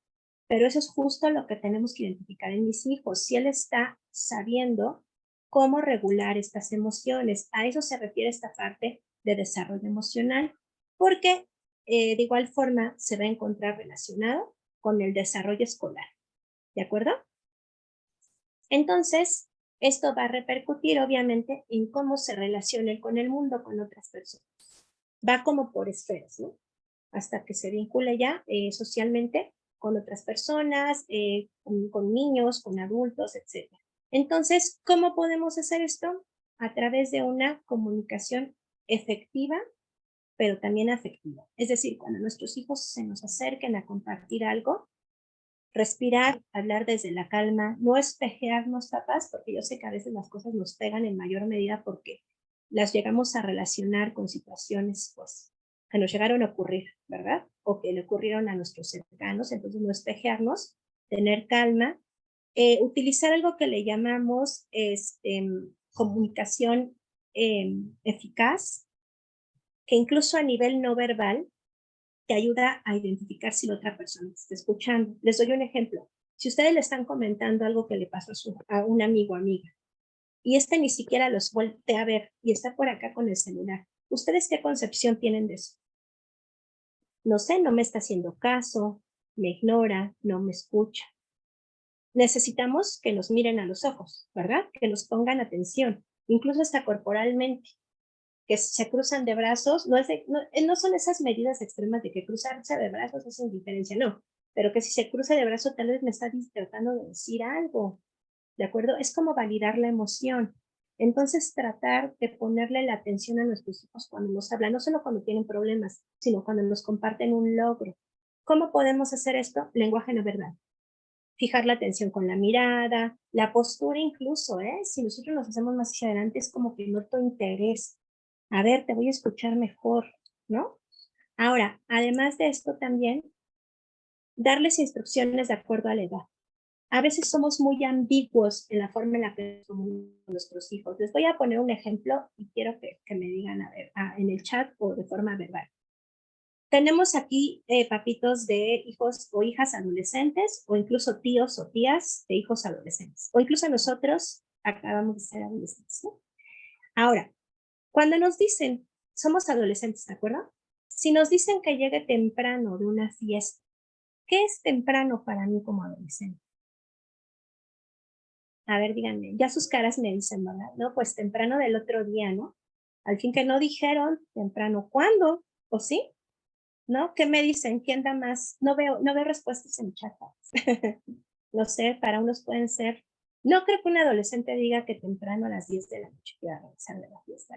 Pero eso es justo lo que tenemos que identificar en mis hijos. Si él está sabiendo cómo regular estas emociones, a eso se refiere esta parte de desarrollo emocional, porque de igual forma se va a encontrar relacionado con el desarrollo escolar. ¿De acuerdo? Entonces, esto va a repercutir obviamente en cómo se relaciona con el mundo, con otras personas. Va como por esferas, ¿no? Hasta que se vincule ya socialmente con otras personas, con niños, con adultos, etc. Entonces, ¿cómo podemos hacer esto? A través de una comunicación efectiva, pero también afectiva. Es decir, cuando nuestros hijos se nos acerquen a compartir algo, respirar, hablar desde la calma, no espejearnos, papás, porque yo sé que a veces las cosas nos pegan en mayor medida porque las llegamos a relacionar con situaciones, pues, que nos llegaron a ocurrir, ¿verdad? O que le ocurrieron a nuestros cercanos, entonces no espejearnos, tener calma, utilizar algo que le llamamos comunicación eficaz, que incluso a nivel no verbal te ayuda a identificar si la otra persona está escuchando. Les doy un ejemplo. Si ustedes le están comentando algo que le pasó a un amigo o amiga, y ni siquiera los voltea a ver y está por acá con el celular, ¿ustedes qué concepción tienen de eso? No sé, no me está haciendo caso, me ignora, no me escucha. necesitamos que nos miren a los ojos, ¿verdad? Que nos pongan atención, incluso hasta corporalmente, que se cruzan de brazos, no son esas medidas extremas de que cruzarse de brazos es indiferencia, no, pero que si se cruza de brazo tal vez me está tratando de decir algo, ¿de acuerdo? Es como validar la emoción. Entonces, tratar de ponerle la atención a nuestros hijos cuando nos hablan, no solo cuando tienen problemas, sino cuando nos comparten un logro. ¿Cómo podemos hacer esto? Lenguaje no verbal. Fijar la atención con la mirada, la postura incluso, ¿eh? Si nosotros nos hacemos más hacia adelante, es como que noto interés. A ver, te voy a escuchar mejor, ¿no? Ahora, además de esto también, darles instrucciones de acuerdo a la edad. A veces somos muy ambiguos en la forma en la que comunicamos con nuestros hijos. Les voy a poner un ejemplo y quiero que me digan a ver, en el chat o de forma verbal. Tenemos aquí papitos de hijos o hijas adolescentes o incluso tíos o tías de hijos adolescentes. O incluso nosotros acabamos de ser adolescentes, ¿no? Ahora, cuando nos dicen, somos adolescentes, ¿de acuerdo? Si nos dicen que llegue temprano de una fiesta, ¿qué es temprano para mí como adolescente? A ver, díganme, ya sus caras me dicen, ¿verdad? No, pues temprano del otro día, ¿no? Al fin que no dijeron temprano, ¿cuándo? ¿O sí? ¿No? ¿Qué me dicen? ¿Quién da más? No veo respuestas en chat. No sé, para unos pueden ser, no creo que un adolescente diga que temprano a las 10 de la noche quiera regresar de la fiesta.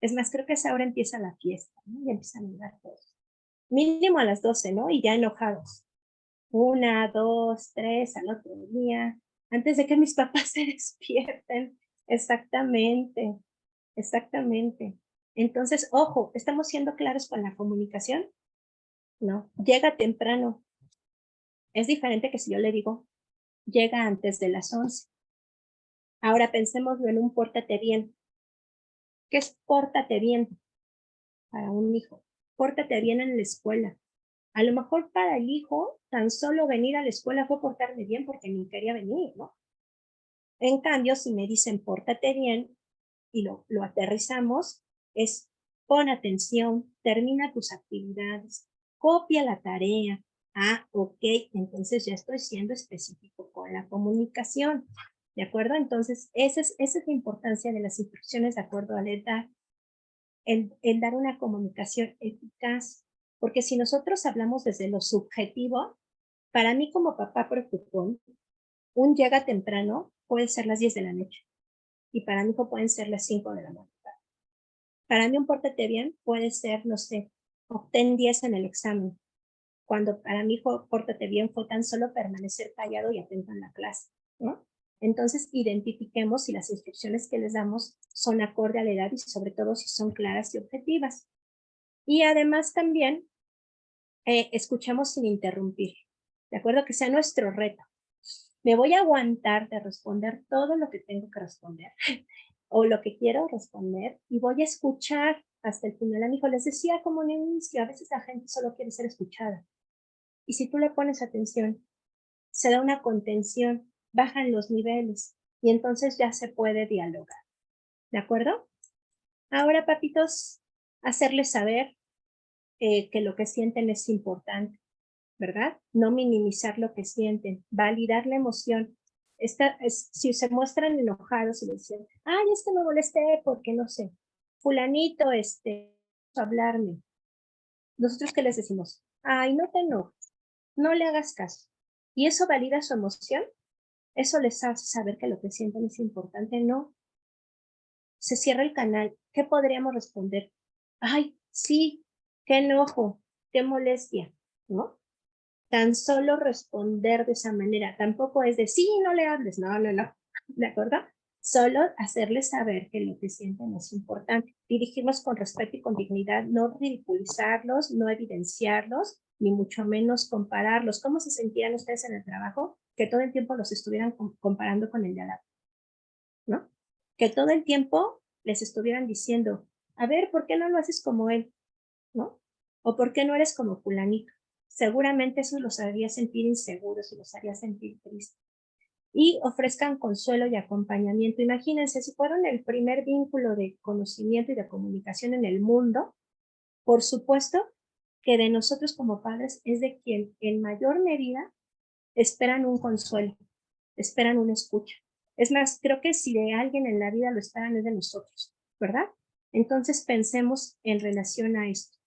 Es más, creo que a esa hora empieza la fiesta, ¿no? Y empiezan a llegar todos. Mínimo a las 12, ¿no? Y ya enojados. 1, 2, 3, al otro día, antes de que mis papás se despierten. Exactamente, exactamente. Entonces, ojo, ¿estamos siendo claros con la comunicación? No, llega temprano. Es diferente que si yo le digo, llega antes de las 11. Ahora pensémoslo en un pórtate bien. ¿Qué es pórtate bien para un hijo? Pórtate bien en la escuela. A lo mejor para el hijo, tan solo venir a la escuela fue portarme bien porque ni quería venir, ¿no? En cambio, si me dicen pórtate bien y lo aterrizamos, es pon atención, termina tus actividades, copia la tarea. Ah, ok, entonces ya estoy siendo específico con la comunicación. ¿De acuerdo? Entonces, esa es la importancia de las instrucciones de acuerdo a la edad, el dar una comunicación eficaz. Porque si nosotros hablamos desde lo subjetivo, para mí como papá preocupón, un llega temprano puede ser las 10 de la noche y para mi hijo pueden ser las 5 de la madrugada. Para mí un pórtate bien puede ser, no sé, obtén 10 en el examen, cuando para mi hijo pórtate bien fue tan solo permanecer callado y atento en la clase, ¿no? Entonces identifiquemos si las instrucciones que les damos son acorde a la edad y sobre todo si son claras y objetivas. Y además también escuchemos sin interrumpir, ¿de acuerdo? Que sea nuestro reto. Me voy a aguantar de responder todo lo que tengo que responder o lo que quiero responder y voy a escuchar hasta el final. A mi hijo les decía como un inicio, a veces la gente solo quiere ser escuchada. Y si tú le pones atención, se da una contención, bajan los niveles y entonces ya se puede dialogar. ¿De acuerdo? Ahora, papitos, hacerles saber que lo que sienten es importante, ¿verdad? No minimizar lo que sienten, validar la emoción. Si se muestran enojados y dicen, ay, es que me molesté porque no sé, fulanito, hablarme. Nosotros, ¿qué les decimos? Ay, no te enojes, no le hagas caso. Y eso valida su emoción, eso les hace saber que lo que sienten es importante, no. Se cierra el canal, ¿qué podríamos responder? Ay, sí, qué enojo, qué molestia, ¿no? Tan solo responder de esa manera, tampoco es de sí, no le hables, no, no, no, ¿de acuerdo? Solo hacerles saber que lo que sienten es importante. Dirigirnos con respeto y con dignidad, no ridiculizarlos, no evidenciarlos, ni mucho menos compararlos. ¿Cómo se sentían ustedes en el trabajo? Que todo el tiempo los estuvieran comparando con el de al lado, ¿no? Que todo el tiempo les estuvieran diciendo, a ver, ¿por qué no lo haces como él? ¿No? O ¿por qué no eres como fulanito? Seguramente eso los haría sentir inseguros y los haría sentir tristes. Y ofrezcan consuelo y acompañamiento. Imagínense, si fueron el primer vínculo de conocimiento y de comunicación en el mundo, por supuesto que de nosotros como padres es de quien en mayor medida esperan un consuelo, esperan una escucha. Es más, creo que si de alguien en la vida lo esperan es de nosotros, ¿verdad? Entonces pensemos en relación a esto.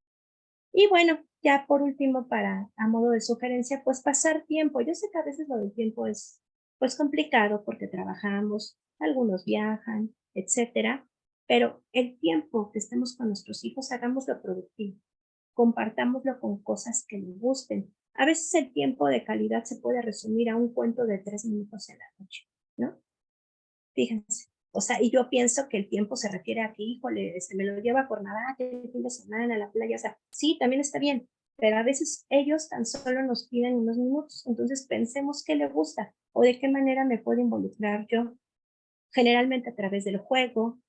Y bueno, ya por último, a modo de sugerencia, pues pasar tiempo. Yo sé que a veces lo del tiempo es pues complicado porque trabajamos, algunos viajan, etcétera, pero el tiempo que estemos con nuestros hijos, hagámoslo productivo, compartámoslo con cosas que les gusten. A veces el tiempo de calidad se puede resumir a un cuento de 3 minutos en la noche, ¿no? Fíjense. O sea, y yo pienso que el tiempo se refiere a que, híjole, me lo lleva por nadar el fin de semana a la playa. O sea, sí, también está bien, pero a veces ellos tan solo nos piden unos minutos. Entonces pensemos qué le gusta o de qué manera me puedo involucrar yo. Generalmente a través del juego,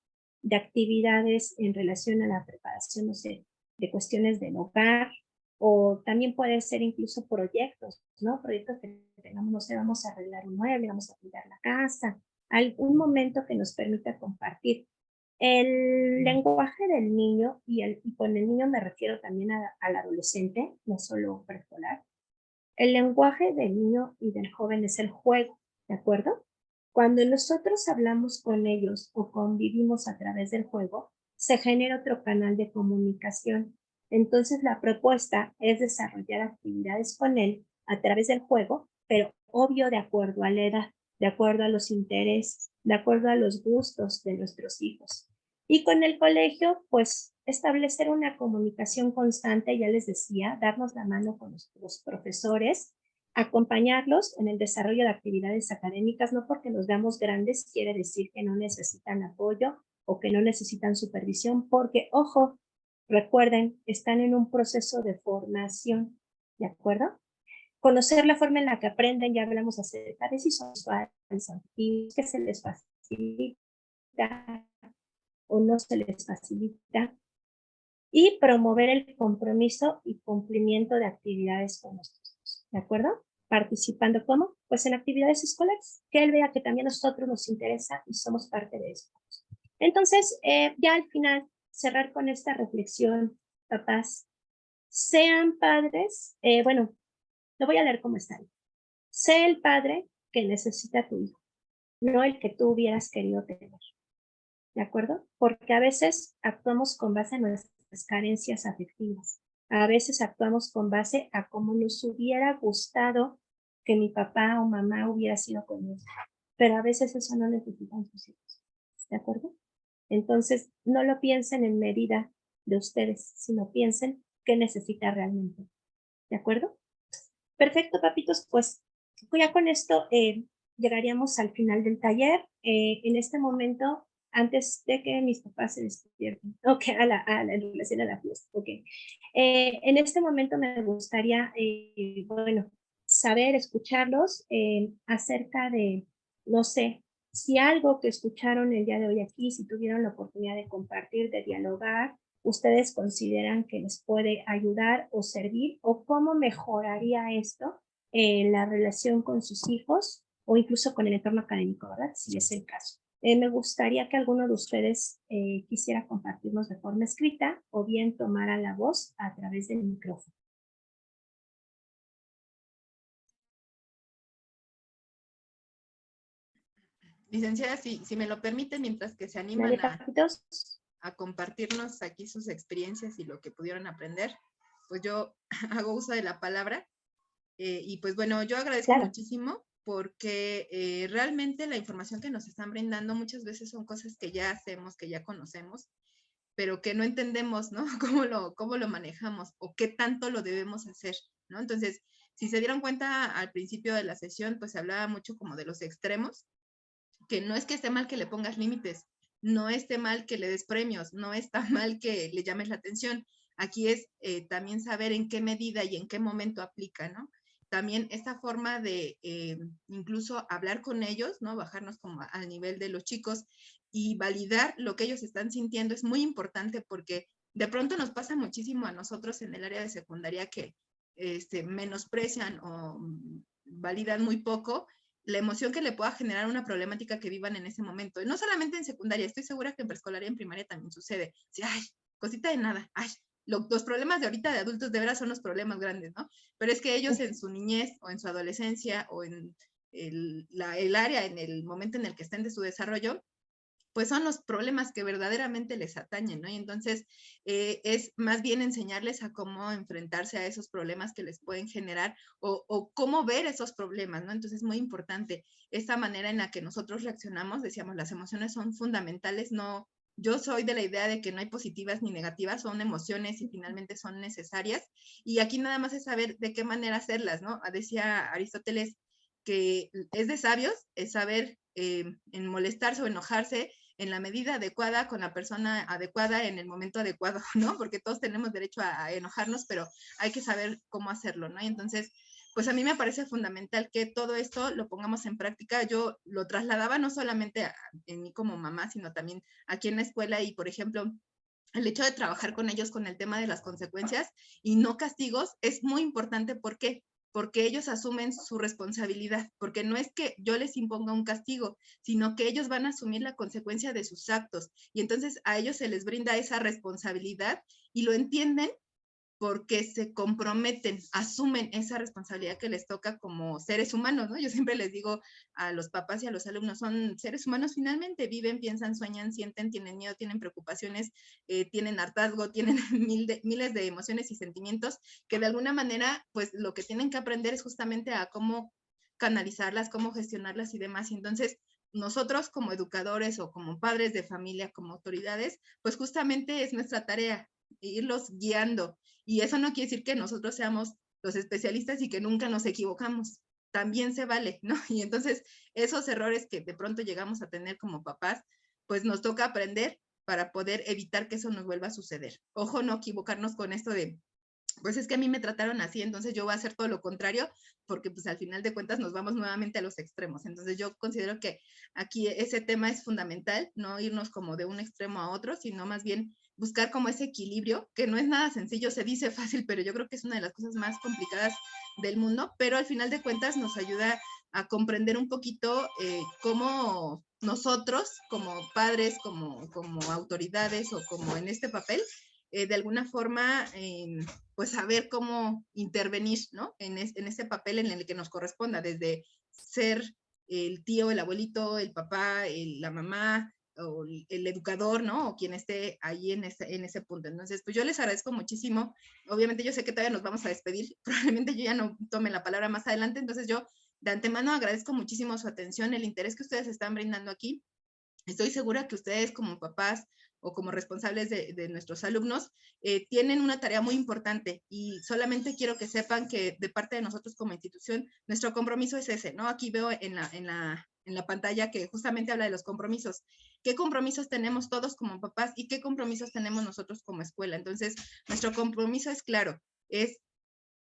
de actividades en relación a la preparación, no sé, de cuestiones del hogar, o también puede ser incluso proyectos, ¿no? Proyectos que tengamos, no sé, vamos a arreglar un mueble, vamos a cuidar la casa, algún momento que nos permita compartir. El lenguaje del niño, y con el niño me refiero también al adolescente, no solo preescolar, el lenguaje del niño y del joven es el juego, ¿de acuerdo? Cuando nosotros hablamos con ellos o convivimos a través del juego, se genera otro canal de comunicación. Entonces la propuesta es desarrollar actividades con él a través del juego, pero obvio de acuerdo a la edad, de acuerdo a los intereses, de acuerdo a los gustos de nuestros hijos. Y con el colegio, pues establecer una comunicación constante, ya les decía, darnos la mano con los profesores, acompañarlos en el desarrollo de actividades académicas, no porque los veamos grandes quiere decir que no necesitan apoyo o que no necesitan supervisión, porque, ojo, recuerden, están en un proceso de formación, ¿de acuerdo? Conocer la forma en la que aprenden, ya hablamos acerca de si son suaves, que se les facilita o no se les facilita, y promover el compromiso y cumplimiento de actividades con nuestros hijos, ¿de acuerdo? Participando, ¿cómo? Pues en actividades escolares, que él vea que también a nosotros nos interesa y somos parte de eso. Entonces, ya al final, cerrar con esta reflexión, papás, sean padres, bueno, lo voy a leer como está ahí. Sé el padre que necesita tu hijo, no el que tú hubieras querido tener. ¿De acuerdo? Porque a veces actuamos con base en nuestras carencias afectivas. A veces actuamos con base a cómo nos hubiera gustado que mi papá o mamá hubiera sido conmigo. Pero a veces eso no necesitan sus hijos. ¿De acuerdo? Entonces, no lo piensen en medida de ustedes, sino piensen qué necesita realmente. ¿De acuerdo? Perfecto, papitos. Pues ya con esto llegaríamos al final del taller. En este momento, antes de que mis papás se despierten, ok, en relación a la fiesta, ok. En este momento me gustaría, bueno, saber, escucharlos acerca de, no sé, si algo que escucharon el día de hoy aquí, si tuvieron la oportunidad de compartir, de dialogar, ustedes consideran que les puede ayudar o servir, o cómo mejoraría esto en la relación con sus hijos o incluso con el entorno académico, ¿verdad? Si es el caso. Me gustaría que alguno de ustedes quisiera compartirnos de forma escrita o bien tomara la voz a través del micrófono.
Licenciada, si me lo permite, mientras que se animan
¿Nadie, papitos?
a compartirnos aquí sus experiencias y lo que pudieron aprender, pues yo hago uso de la palabra. Y pues bueno, yo agradezco
Claro.
muchísimo porque realmente la información que nos están brindando muchas veces son cosas que ya hacemos, que ya conocemos, pero que no entendemos, ¿no? Cómo lo manejamos o qué tanto lo debemos hacer, ¿no? Entonces, si se dieron cuenta al principio de la sesión, pues se hablaba mucho como de los extremos, que no es que esté mal que le pongas límites, no esté mal que le des premios, no está mal que le llames la atención. Aquí es también saber en qué medida y en qué momento aplica, ¿no? También esta forma de incluso hablar con ellos, ¿no? Bajarnos como al nivel de los chicos y validar lo que ellos están sintiendo es muy importante porque de pronto nos pasa muchísimo a nosotros en el área de secundaria que menosprecian o validan muy poco la emoción que le pueda generar una problemática que vivan en ese momento. Y no solamente en secundaria, estoy segura que en preescolar y en primaria también sucede. Sí, ay, cosita de nada, ay, los problemas de ahorita de adultos de veras son los problemas grandes, ¿no? Pero es que ellos en su niñez o en su adolescencia o en el área en el momento en el que estén de su desarrollo, pues son los problemas que verdaderamente les atañen, ¿no? Y entonces es más bien enseñarles a cómo enfrentarse a esos problemas que les pueden generar o cómo ver esos problemas, ¿no? Entonces es muy importante esta manera en la que nosotros reaccionamos. Decíamos, las emociones son fundamentales, no, yo soy de la idea de que no hay positivas ni negativas, son emociones y finalmente son necesarias. Y aquí nada más es saber de qué manera hacerlas, ¿no? Decía Aristóteles que es de sabios, es saber en molestarse o enojarse en la medida adecuada, con la persona adecuada, en el momento adecuado, ¿no? Porque todos tenemos derecho a enojarnos, pero hay que saber cómo hacerlo, ¿no? Y entonces, pues a mí me parece fundamental que todo esto lo pongamos en práctica. Yo lo trasladaba no solamente en mí como mamá, sino también aquí en la escuela y, por ejemplo, el hecho de trabajar con ellos con el tema de las consecuencias y no castigos es muy importante. ¿Por qué? Porque ellos asumen su responsabilidad, porque no es que yo les imponga un castigo, sino que ellos van a asumir la consecuencia de sus actos y entonces a ellos se les brinda esa responsabilidad y lo entienden porque se comprometen, asumen esa responsabilidad que les toca como seres humanos, ¿no? Yo siempre les digo a los papás y a los alumnos, son seres humanos finalmente, viven, piensan, sueñan, sienten, tienen miedo, tienen preocupaciones, tienen hartazgo, tienen miles de emociones y sentimientos que de alguna manera, pues lo que tienen que aprender es justamente a cómo canalizarlas, cómo gestionarlas y demás. Y entonces, nosotros como educadores o como padres de familia, como autoridades, pues justamente es nuestra tarea irlos guiando. Y eso no quiere decir que nosotros seamos los especialistas y que nunca nos equivocamos. También se vale, ¿no? Y entonces esos errores que de pronto llegamos a tener como papás, pues nos toca aprender para poder evitar que eso nos vuelva a suceder. Ojo, no equivocarnos con esto de, pues es que a mí me trataron así, entonces yo voy a hacer todo lo contrario, porque pues al final de cuentas nos vamos nuevamente a los extremos. Entonces yo considero que aquí ese tema es fundamental, no irnos como de un extremo a otro, sino más bien buscar como ese equilibrio, que no es nada sencillo, se dice fácil, pero yo creo que es una de las cosas más complicadas del mundo, pero al final de cuentas nos ayuda a comprender un poquito cómo nosotros como padres, como autoridades o como en este papel, de alguna forma, pues saber cómo intervenir, ¿no? En ese papel en el que nos corresponda, desde ser el tío, el abuelito, el papá, la mamá, o el educador, ¿no? O quien esté ahí en ese punto. Entonces, pues yo les agradezco muchísimo. Obviamente yo sé que todavía nos vamos a despedir, probablemente yo ya no tome la palabra más adelante, entonces yo de antemano agradezco muchísimo su atención, el interés que ustedes están brindando aquí. Estoy segura que ustedes como papás o como responsables de nuestros alumnos tienen una tarea muy importante y solamente quiero que sepan que de parte de nosotros como institución, nuestro compromiso es ese, ¿no? Aquí veo en la pantalla que justamente habla de los compromisos. ¿Qué compromisos tenemos todos como papás y qué compromisos tenemos nosotros como escuela? Entonces, nuestro compromiso es claro, es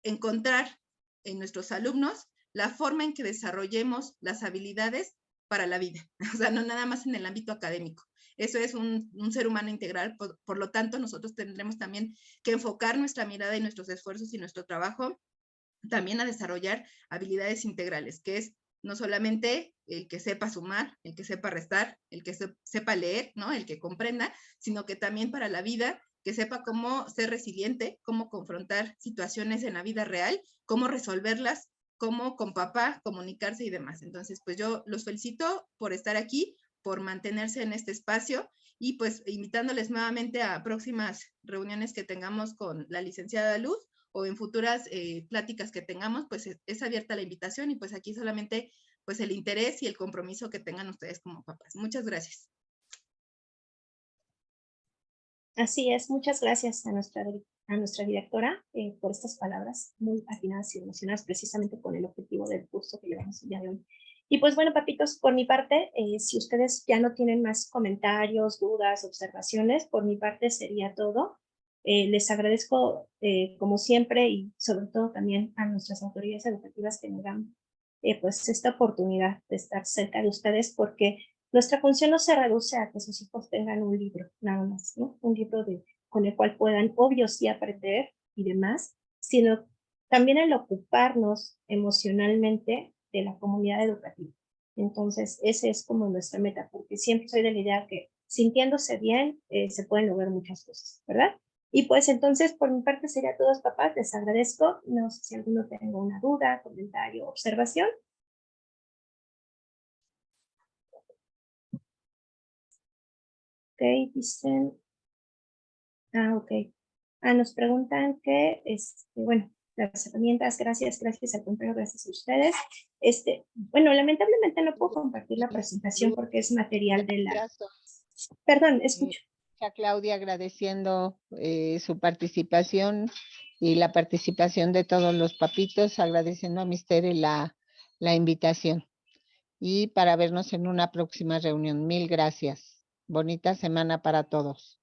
encontrar en nuestros alumnos la forma en que desarrollemos las habilidades para la vida, o sea, no nada más en el ámbito académico. Eso es un ser humano integral, por lo tanto, nosotros tendremos también que enfocar nuestra mirada y nuestros esfuerzos y nuestro trabajo también a desarrollar habilidades integrales, que es no solamente el que sepa sumar, el que sepa restar, el que sepa leer, ¿no? El que comprenda, sino que también para la vida, que sepa cómo ser resiliente, cómo confrontar situaciones en la vida real, cómo resolverlas, cómo con papá comunicarse y demás. Entonces, pues yo los felicito por estar aquí, por mantenerse en este espacio y pues invitándoles nuevamente a próximas reuniones que tengamos con la licenciada Luz o en futuras pláticas que tengamos, pues es abierta la invitación y pues aquí solamente pues el interés y el compromiso que tengan ustedes como papás. Muchas gracias.
Así es, muchas gracias a nuestra directora por estas palabras muy afinadas y emocionadas precisamente con el objetivo del curso que llevamos el día de hoy. Y pues bueno, papitos, por mi parte, si ustedes ya no tienen más comentarios, dudas, observaciones, por mi parte sería todo. Les agradezco como siempre y sobre todo también a nuestras autoridades educativas que nos dan pues esta oportunidad de estar cerca de ustedes porque nuestra función no se reduce a que sus hijos tengan un libro, nada más, ¿no? Un libro con el cual puedan, obvio, sí aprender y demás, sino también el ocuparnos emocionalmente de la comunidad educativa. Entonces, esa es como nuestra meta, porque siempre soy de la idea que sintiéndose bien se pueden lograr muchas cosas, ¿verdad? Y pues entonces, por mi parte sería todo, papás, les agradezco. No sé si alguno tenga una duda, comentario, observación. dicen. Ok. Nos preguntan que, bueno, las herramientas, gracias al contrario, gracias a ustedes. Bueno, lamentablemente no puedo compartir la presentación porque es material de la... Perdón, escucho.
A Claudia agradeciendo su participación y la participación de todos los papitos, agradeciendo a Mistere la invitación. Y para vernos en una próxima reunión. Mil gracias. Bonita semana para todos.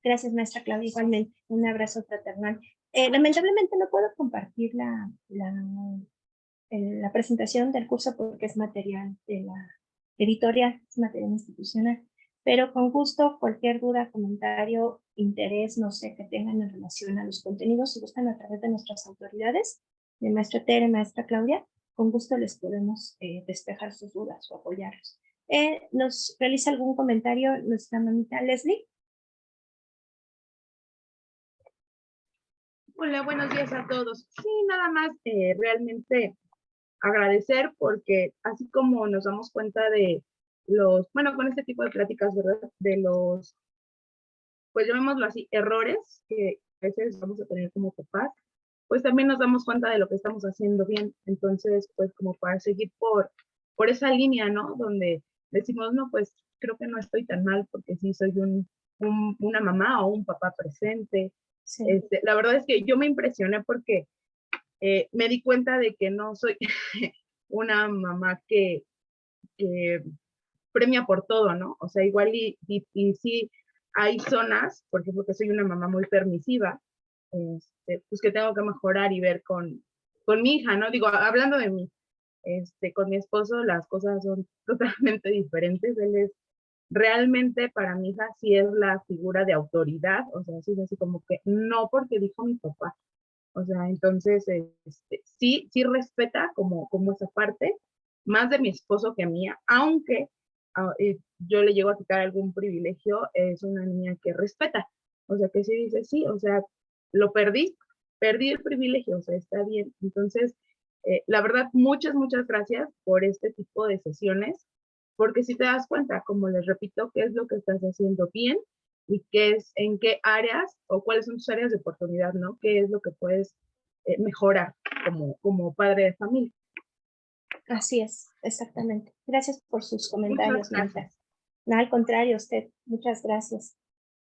Gracias, maestra Claudia, igualmente. Un abrazo fraternal. Lamentablemente no puedo compartir la presentación del curso porque es material de la editorial, es material institucional, pero con gusto, cualquier duda, comentario, interés, no sé, que tengan en relación a los contenidos, si gustan a través de nuestras autoridades, de maestra Tere, maestra Claudia, con gusto les podemos despejar sus dudas o apoyarlos. ¿Nos realiza algún comentario nuestra mamita Leslie?
Hola, buenos días a todos. Sí, nada más realmente agradecer porque así como nos damos cuenta de bueno, con este tipo de pláticas, ¿verdad? De los, pues llamémoslo así, errores que a veces vamos a tener como papás, pues también nos damos cuenta de lo que estamos haciendo bien. Entonces, pues como para seguir por esa línea, ¿no? Donde decimos, no, pues creo que no estoy tan mal porque sí soy una mamá o un papá presente.
Sí.
La verdad es que yo me impresioné porque me di cuenta de que no soy una mamá que premia por todo, ¿no? O sea, igual y sí hay zonas, por ejemplo, que soy una mamá muy permisiva, pues que tengo que mejorar y ver con mi hija, ¿no? Digo, hablando de mí, con mi esposo las cosas son totalmente diferentes. Él es realmente para mi hija sí es la figura de autoridad, o sea, sí es así como que no porque dijo mi papá. O sea, entonces, sí respeta como esa parte, más de mi esposo que mía, aunque yo le llego a quitar algún privilegio, es una niña que respeta. O sea, que sí dice, sí, o sea, lo perdí el privilegio, o sea, está bien. Entonces, la verdad, muchas gracias por este tipo de sesiones, porque si te das cuenta, como les repito, qué es lo que estás haciendo bien y en qué áreas o cuáles son tus áreas de oportunidad, ¿no? ¿Qué es lo que puedes mejorar como padre de familia?
Así es, exactamente. Gracias por sus comentarios,
Muchas gracias.
Marta. No, al contrario, usted, muchas gracias.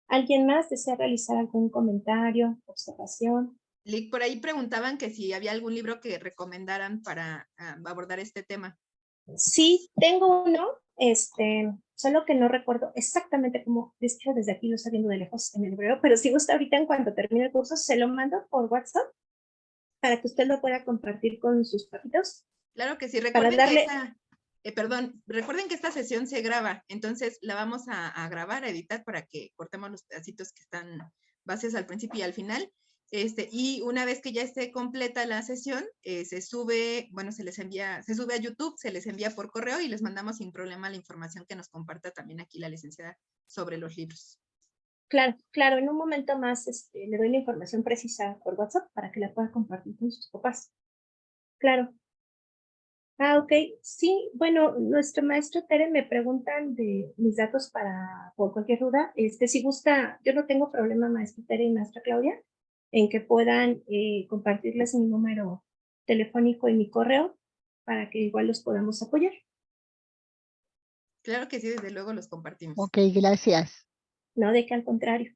¿Alguien más desea realizar algún comentario, observación?
Lick, por ahí preguntaban que si había algún libro que recomendaran para abordar este tema.
Sí, tengo uno, solo que no recuerdo exactamente cómo, de hecho desde aquí lo estoy viendo de lejos en el librero, pero si gusta ahorita en cuanto termine el curso, se lo mando por WhatsApp para que usted lo pueda compartir con sus papitos.
Claro que sí,
Para
recuerden
darle...
recuerden que esta sesión se graba, entonces la vamos a grabar, a editar para que cortemos los pedacitos que están bases al principio y al final. Y una vez que ya esté completa la sesión, se sube, bueno, se sube a YouTube, se les envía por correo y les mandamos sin problema la información que nos comparta también aquí la licenciada sobre los libros.
Claro, en un momento más le doy la información precisa por WhatsApp para que la pueda compartir con sus papás. Claro. Ok, sí, bueno, nuestro maestro Tere me preguntan de mis datos por cualquier duda. Si gusta, yo no tengo problema, maestro Tere y maestra Claudia, en que puedan compartirles mi número telefónico y mi correo para que igual los podamos apoyar.
Claro que sí, desde luego los compartimos.
Ok, gracias.
No, de que al contrario.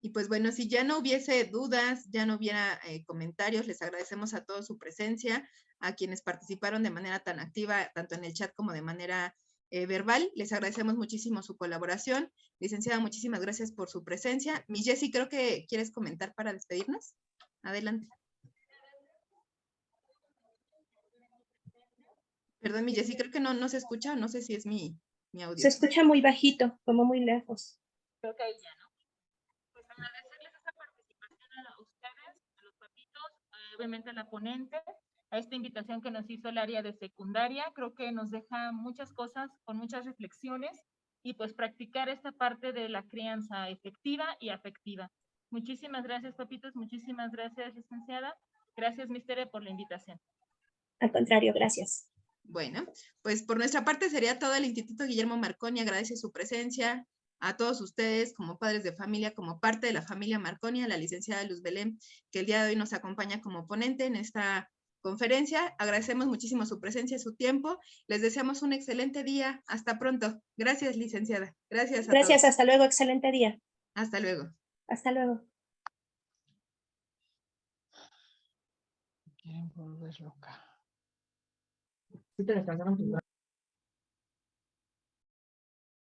Y pues bueno, si ya no hubiese dudas, ya no hubiera comentarios, les agradecemos a todos su presencia, a quienes participaron de manera tan activa, tanto en el chat como de manera verbal. Les agradecemos muchísimo su colaboración. Licenciada, muchísimas gracias por su presencia. Mi Jessy, creo que quieres comentar para despedirnos. Adelante. Perdón, mi Jessy, creo que no se escucha, no sé si es mi audio.
Se escucha muy bajito, como muy lejos.
Creo que ahí ya, ¿no? Pues agradecerles esta participación a ustedes, a los papitos, obviamente a la ponente, a esta invitación que nos hizo el área de secundaria. Creo que nos deja muchas cosas con muchas reflexiones y pues practicar esta parte de la crianza efectiva y afectiva. Muchísimas gracias, papitos, muchísimas gracias, licenciada. Gracias, Mistere, por la invitación.
Al contrario, gracias.
Bueno, pues por nuestra parte sería todo. El Instituto Guillermo Marconi agradece su presencia a todos ustedes como padres de familia, como parte de la familia Marconi, a la licenciada Luz Belén, que el día de hoy nos acompaña como ponente en esta conferencia. Agradecemos muchísimo su presencia y su tiempo. Les deseamos un excelente día. Hasta pronto. Gracias, licenciada. Gracias a
Gracias,
todos.
hasta luego, excelente día.
Hasta luego.
Hasta luego.
Quieren volver loca.
Sí te descansaron tus